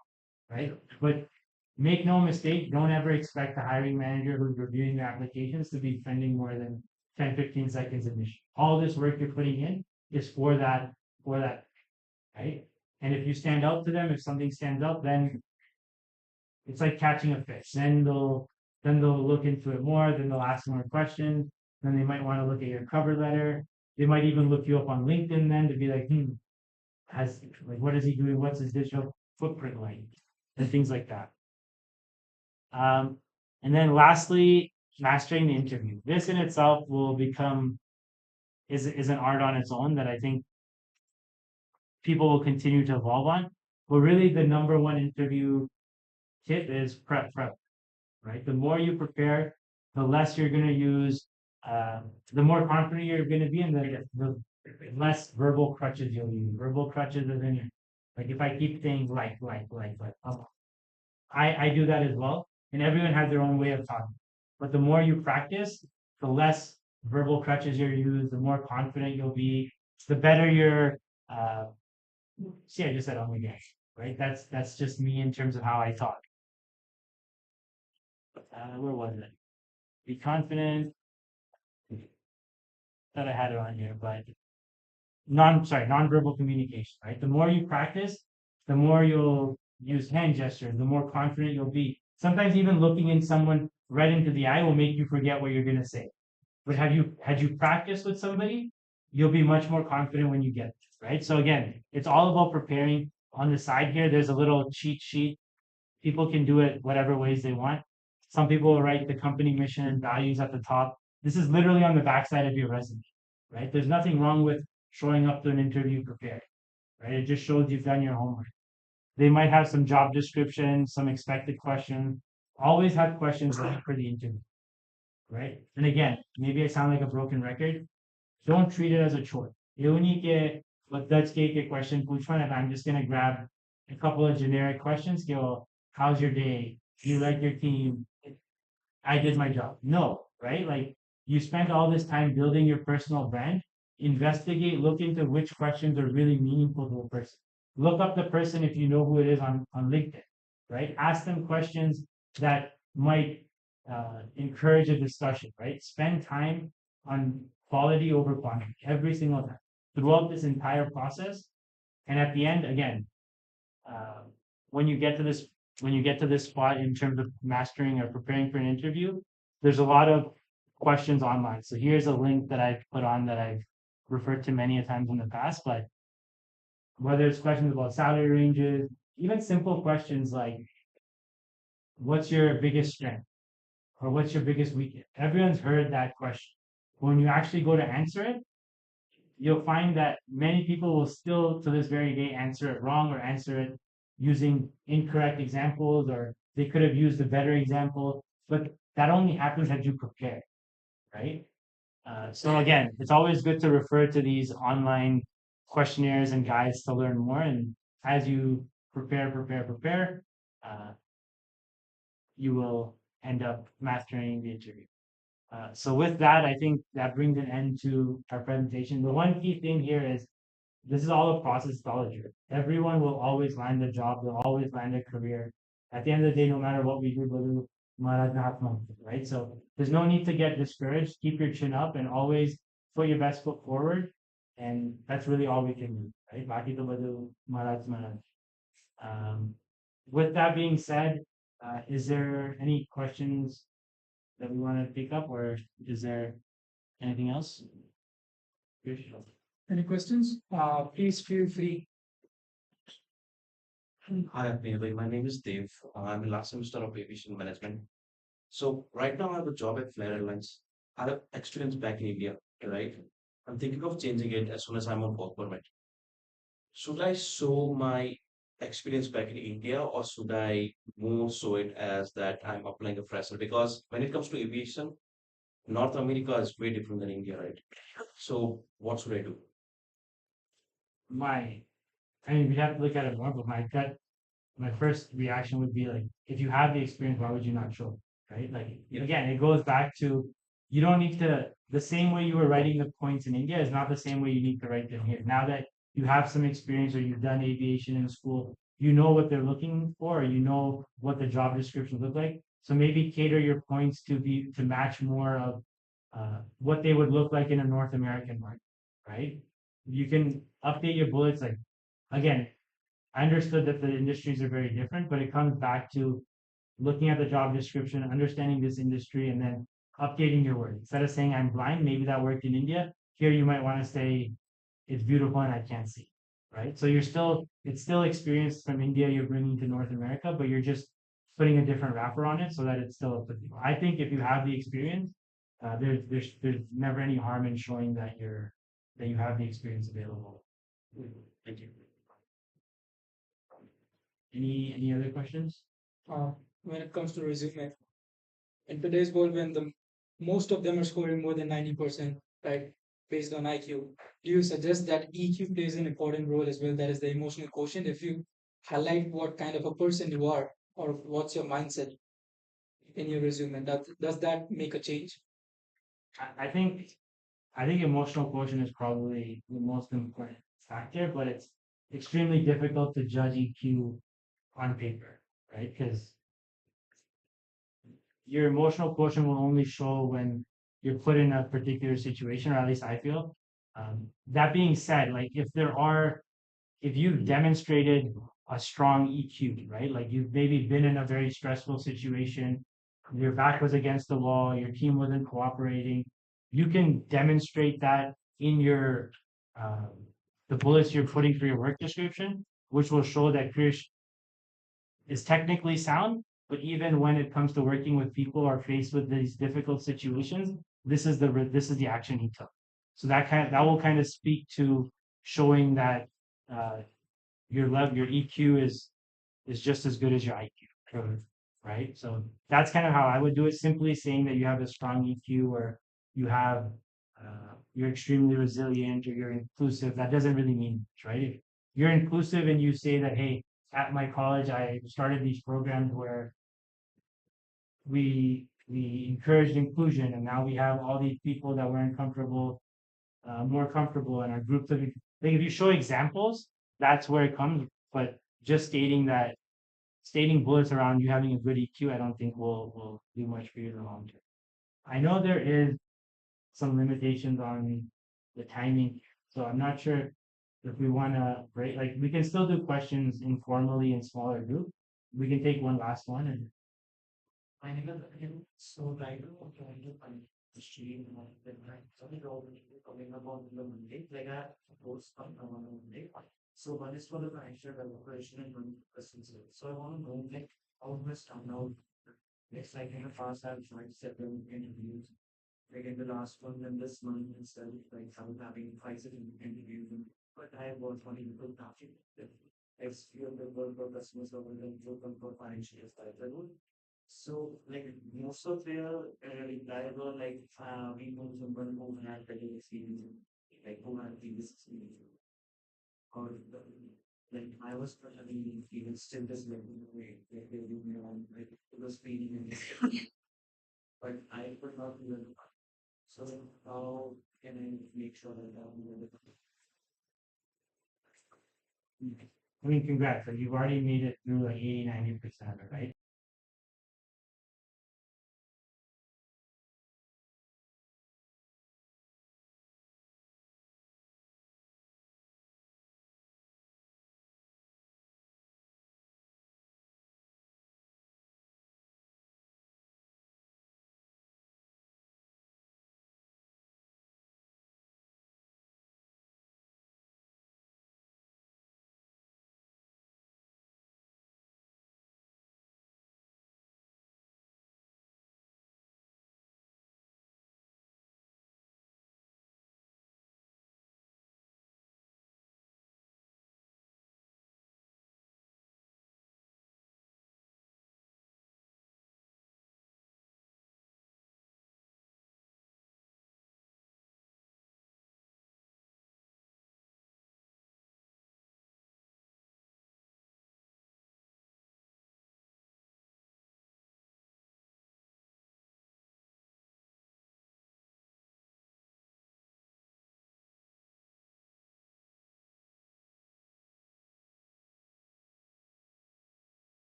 right? But make no mistake, don't ever expect the hiring manager who's reviewing the applications to be spending more than 10, 15 seconds initially. All this work you're putting in is for that, right? And if you stand out to them, if something stands out, then it's like catching a fish. Then they'll look into it more, then they'll ask more questions, then they might want to look at your cover letter. They might even look you up on LinkedIn then to be like, what is he doing? What's his digital footprint like? And things like that. And then lastly, mastering the interview. This in itself will become is an art on its own that I think people will continue to evolve on. But really the number one interview tip is prep, right? The more you prepare, the less you're going to use, the more confident you're going to be, and the less verbal crutches you'll use. Verbal crutches is in like if I keep saying like, I do that as well, and everyone has their own way of talking. But the more you practice, the less verbal crutches you use, the more confident you'll be, the better your. See, I just said oh my gosh, right? That's just me in terms of how I talk. Where was it? Be confident. That I had it on here, but nonverbal communication, right? The more you practice, the more you'll use hand gestures, the more confident you'll be. Sometimes even looking in someone right into the eye will make you forget what you're gonna say. But had you practiced with somebody, you'll be much more confident when you get it, right? So again, it's all about preparing. On the side here, there's a little cheat sheet. People can do it whatever ways they want. Some people will write the company mission and values at the top. This is literally on the backside of your resume, right? There's nothing wrong with showing up to an interview prepared, right? It just shows you've done your homework. They might have some job description, some expected questions. Always have questions ready for the interview, right? And again, maybe I sound like a broken record. Don't treat it as a chore. Unique but let's take a question, which one? If I'm just gonna grab a couple of generic questions, go, how's your day? Do you like your team? I did my job. No, right? Like you spent all this time building your personal brand. Investigate, look into which questions are really meaningful to a person. Look up the person if you know who it is on LinkedIn, right? Ask them questions that might encourage a discussion, right? Spend time on quality over quantity every single time throughout this entire process. And at the end, again, uh, when you get to this spot in terms of mastering or preparing for an interview, there's a lot of questions online. So here's a link that I've put on that I've referred to many a times in the past, but whether it's questions about salary ranges, even simple questions like what's your biggest strength or what's your biggest weakness? Everyone's heard that question. When you actually go to answer it, you'll find that many people will still to this very day answer it wrong or answer it using incorrect examples, or they could have used a better example, but that only happens as you prepare, right? So again, it's always good to refer to these online questionnaires and guides to learn more. And as you prepare, uh, you will end up mastering the interview. So with that, I think that brings an end to our presentation. The one key thing here is this is all a process, it's all a journey. Everyone will always land a job, they'll always land a career. At the end of the day, no matter what we do, we'll do Maharaj Mahatma, right? So there's no need to get discouraged. Keep your chin up and always put your best foot forward. And that's really all we can do, right? Baki to badu Maharaj Maharaj. Um, with that being said, is there any questions that we want to pick up, or is there anything else? Any questions? Please feel free. Hi, Abhinay. My name is Dev. I'm in last semester of aviation management. So right now I have a job at Flair Airlines. I have experience back in India, right? I'm thinking of changing it as soon as I'm on work permit. Should I show my experience back in India or should I more show it as that I'm applying a fresher? Because when it comes to aviation, North America is way different than India, right? So what should I do? My, I mean, we'd have to look at it more, but my first reaction would be like, if you have the experience, why would you not show it, right? Like, Yeah. again, it goes back to you don't need to, the same way you were writing the points in India is not the same way you need to write them here. Now that you have some experience or you've done aviation in school, you know what they're looking for, or you know what the job descriptions look like. So maybe cater your points to be to match more of what they would look like in a North American market, right? You can update your bullets like again, I understood that the industries are very different, but it comes back to looking at the job description, understanding this industry, and then updating your words. Instead of saying I'm blind, maybe that worked in India. Here you might want to say it's beautiful and I can't see, right? So it's still experience from India you're bringing to North America, but you're just putting a different wrapper on it so that it's still applicable. I think if you have the experience, there's never any harm in showing that you have the experience available. Thank you. Any other questions? When it comes to resume, in today's world, when the most of them are scoring more than 90%, right, based on IQ, do you suggest that EQ plays an important role as well? That is the emotional quotient. If you highlight what kind of a person you are or what's your mindset in your resume, does that make a change? I think emotional quotient is probably the most important factor, but it's extremely difficult to judge EQ on paper, right? Because your emotional quotient will only show when you're put in a particular situation, or at least I feel. That being said, like if you've demonstrated a strong EQ, right? Like you've maybe been in a very stressful situation, your back was against the wall, your team wasn't cooperating, you can demonstrate that in your um, the bullets you're putting for your work description, which will show that Krish is technically sound, but even when it comes to working with people or faced with these difficult situations, this is the action he took. So that will kind of speak to showing that uh, your EQ is just as good as your IQ, right? So that's kind of how I would do it. Simply saying that you have a strong EQ or you have you're extremely resilient or you're inclusive, that doesn't really mean much, right? If you're inclusive and you say that, hey, at my college, I started these programs where we encouraged inclusion, and now we have all these people that weren't comfortable, more comfortable in our groups. Like if you show examples, that's where it comes. But just stating bullets around you having a good EQ, I don't think will do much for you in the long term. I know there is some limitations on the timing, so I'm not sure if we want to break. Like we can still do questions informally in smaller group. We can take one last one and my name is Akhil. So right now I'm trying to find the stream of the night. So we go coming about the Monday. Like I post on Monday. So one is for the financial operation and one questions. So I want to know like how much turn out. It's like in the past I've tried several interviews. Like in the last one, then this month itself, like I'm having 5 interviews, but I have about 20 people talking. If few of the work for customers over the open for financial advisor. So like most of their reply were like we know someone who had better experience, like who had previous experience, or like I was having even still just like way like they do me on like it was feeding and but I could not do it. So how can I make sure that I'm with it? I mean, congrats, like you've already made it through like 80, 90%, right?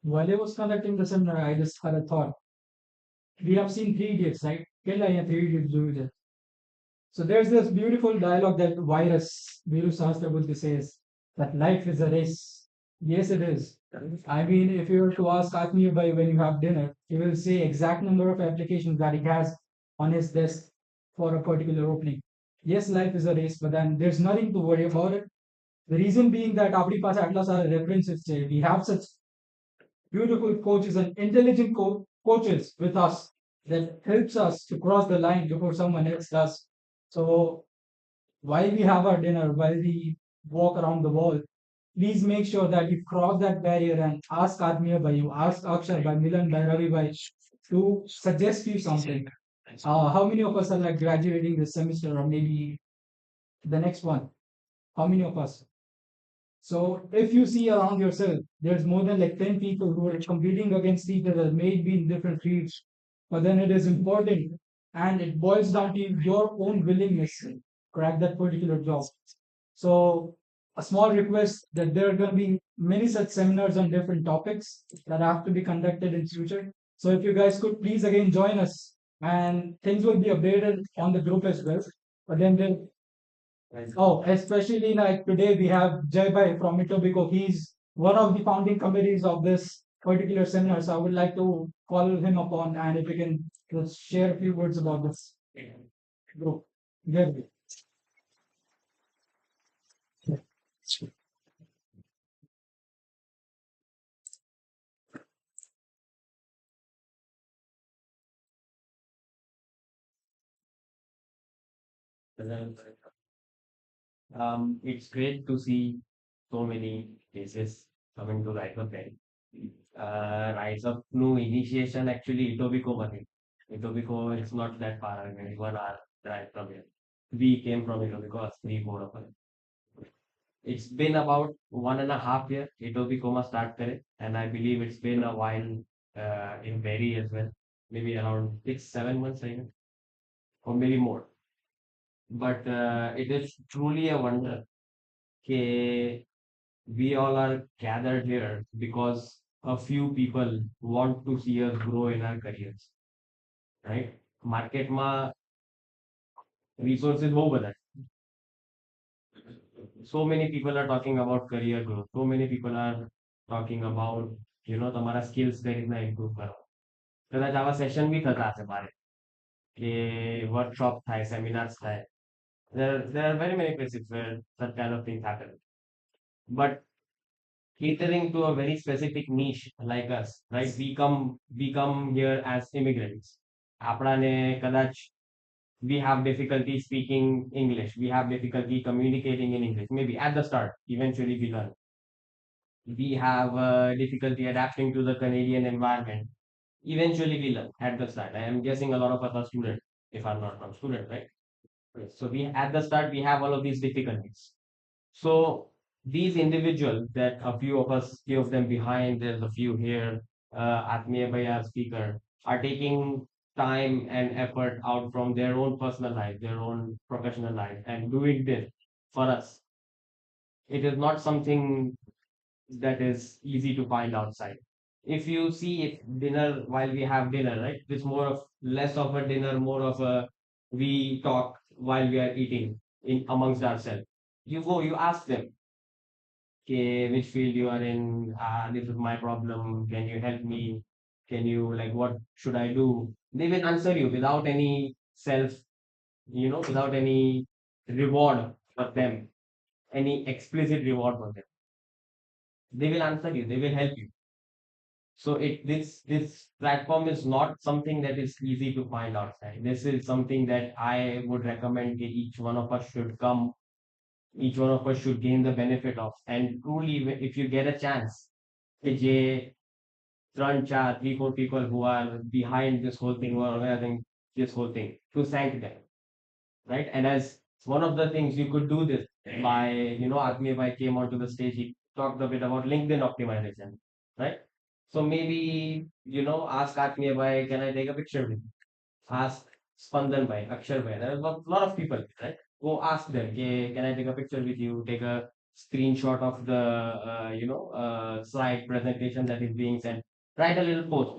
While I was conducting the seminar, I just had a thought. We have seen Three Idiots, right? Kella ya Three Idiots do it. So there's this beautiful dialogue that virus, Viru Sahasrabudhi says that life is a race. Yes, it is. I mean, if you were to ask Atmi Bhai when you have dinner, he will say exact number of applications that he has on his desk for a particular opening. Yes, life is a race, but then there's nothing to worry about it. The reason being that Apni Paas Atlas are references. We have such beautiful coaches and intelligent coaches with us that helps us to cross the line before someone else does. So while we have our dinner, while we walk around the wall, please make sure that you cross that barrier and ask Admir by you, ask Akshar by Milan by Ravi by to suggest you something. How many of us are like graduating this semester or maybe the next one? How many of us? So if you see around yourself, there's more than like 10 people who are competing against each other, maybe in different fields, but then it is important and it boils down to your own willingness to crack that particular job. So a small request that there are going to be many such seminars on different topics that have to be conducted in future. So if you guys could please again join us and things will be updated on the group as well. But then Oh, especially like today we have Jai Bhai from Etobicoke. He's one of the founding committees of this particular seminar. So I would like to call him upon and if you can just share a few words about this group. Jai Bhai. It's great to see so many cases coming to Rise Up then. Rise Up no initiation actually Etobicoke Mati. Etobicoke is not that far, I mean 1 hour drive from here. We came from Etobicoke, three, four of us. It's been about 1.5 year Etobicoke start करे, and I believe it's been a while in Berry as well, maybe around 6, 7 months, I guess, or maybe more. But it is truly a wonder that we all are gathered here because a few people want to see us grow in our careers, right? Market ma resources हो बता. So many people are talking about career growth. So many people are talking about તમારા skills કઈ રીતના improve કરો. કદાચ આવા session બી થતા હશે બારે કે વર્કશોપ થાય સેમિનાર્સ થાય. There are very many places where such kind of things happen. But catering to a very specific niche like us, right? We come here as immigrants. આપણાને કદાચ we have difficulty speaking English. We have difficulty communicating in English. Maybe at the start, eventually we learn. We have difficulty adapting to the Canadian environment. Eventually we learn at the start. I am guessing a lot of us are students, if I'm not wrong, student, right? So we at the start we have all of these difficulties. So these individuals that a few of us, few of them behind, there's a few here, Atmiya Bhai, our speaker, are taking time and effort out from their own personal life, their own professional life, and doing this for us. It is not something that is easy to find outside. If you see if dinner while we have dinner, right? It's more of less of a dinner, more of a we talk while we are eating in amongst ourselves. You go, you ask them, okay, which field you are in, this is my problem, can you help me? Can you like what should I do? They will answer you without any self, without any reward for them, any explicit reward for them. They will answer you, they will help you. So this platform is not something that is easy to find outside. This is something that I would recommend that each one of us should come, each one of us should gain the benefit of. And truly, if you get a chance, કે જે 3, 4, 3, 4 people who are behind this whole thing, who are organizing this whole thing, to thank them, right? And as one of the things you could do this by, Atmiya Bhai came onto the stage, he talked a bit about LinkedIn optimization, right? So maybe, ask Atmiya Bhai, can I take a picture with you? Ask Spandan Bhai, Akshar Bhai, there are a lot of people, right? Go ask them, okay, can I take a picture with you? Take a screenshot of the, slide presentation that is being sent. Write a little post.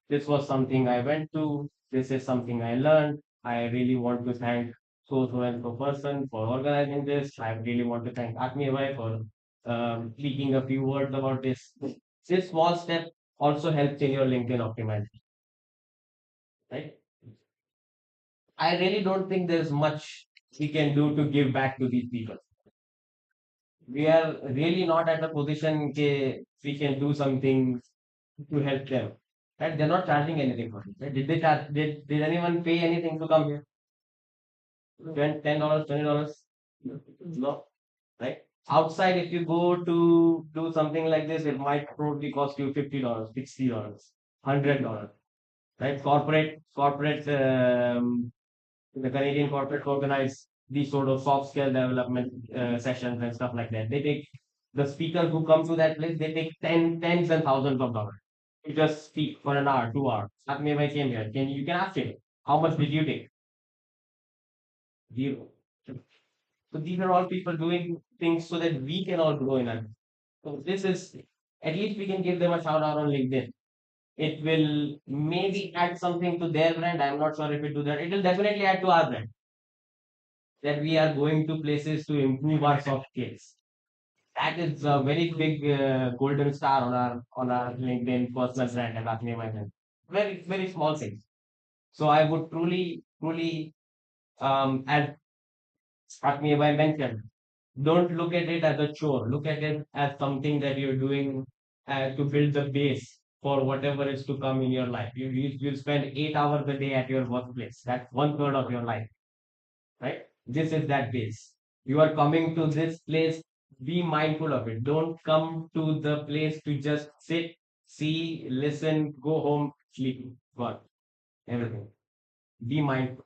This was something I went to. This is something I learned. I really want to thank so and so person for organizing this. I really want to thank Atmiya Bhai for speaking a few words about this. This small step also helps in your LinkedIn optimization, right? I really don't think there's much we can do to give back to these people. We are really not at a position where we can do something to help them. Right? They're not charging anything for it. Right? Did they charge? Did anyone pay anything to come here? $10, $20? No. Right? Outside, if you go to do something like this, it might probably cost you $50, $60, $100. Right? Corporate the Canadian corporate organize these sort of soft skill development sessions and stuff like that. They take the speakers who come to that place, they take tens and thousands of dollars to just speak for an hour, 2 hours. Atme Bhai came here. You can ask him, how much did you take? Zero. So these are all people doing things so that we can all grow in it. So this is at least we can give them a shout out on LinkedIn. It will maybe add something to their brand. I'm not sure if it do that. It will definitely add to our brand. that we are going to places to improve our soft skills. That is a very big golden star on our LinkedIn personal brand and Acme Management. Very small things. So I would truly as Acme mentioned, don't look at it as a chore. Look at it as something that you're doing to build the base for whatever is to come in your life. You'll spend 8 hours a day at your workplace. That's one third of your life, right? This is that base. You are coming to this place, be mindful of it. Don't come to the place to just sit, see, listen, go home, sleep, gone, everything. Be mindful.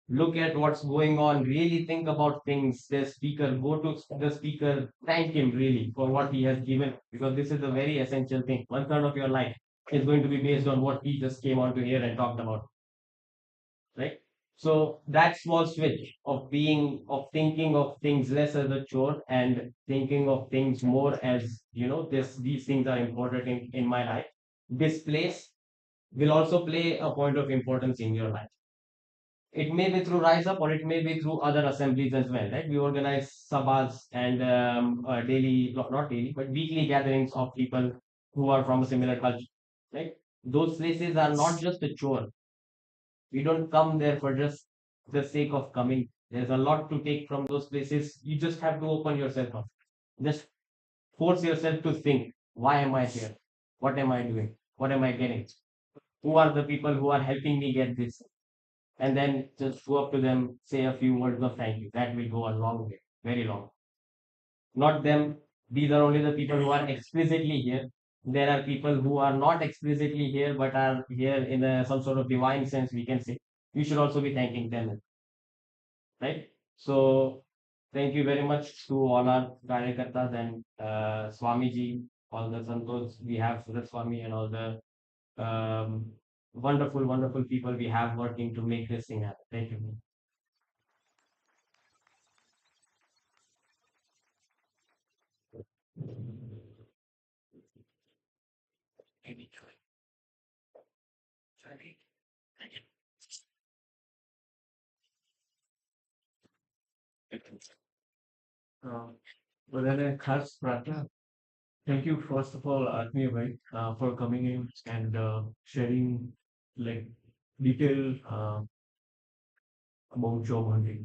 Look at what's going on, really think about things. The speaker, go to the speaker, thank him really for what he has given, because this is a very essential thing. One third of your life is going to be based on what he just came on to here and talked about, right? So that small switch of thinking of things less as a chore and thinking of things more as, these things are important in my life. This place will also play a point of importance in your life. It may be through Rise Up or it may be through other assemblies as well, right? We organize sabas and daily, not daily, but weekly gatherings of people who are from a similar culture, right? Those places are not just a chore. We don't come there for just the sake of coming. There's a lot to take from those places. You just have to open yourself up. Just force yourself to think, why am I here? What am I doing? What am I getting? Who are the people who are helping me get this? And then just go up to them, say a few words of thank you. That will go a long way, very long. Not them. These are only the people who are explicitly here. There are people who are not explicitly here, but are here in some sort of divine sense, we can say. You should also be thanking them, right? So, thank you very much to all our Karyakartas and Swamiji, all the Santos we have, Surat Swami, and all the wonderful people we have working to make this thing happen. Thank you. બધાને ખાસ પ્રાર્થના. Thank you first of all, Atmiya bhai, for coming in and sharing like detailed about job hunting.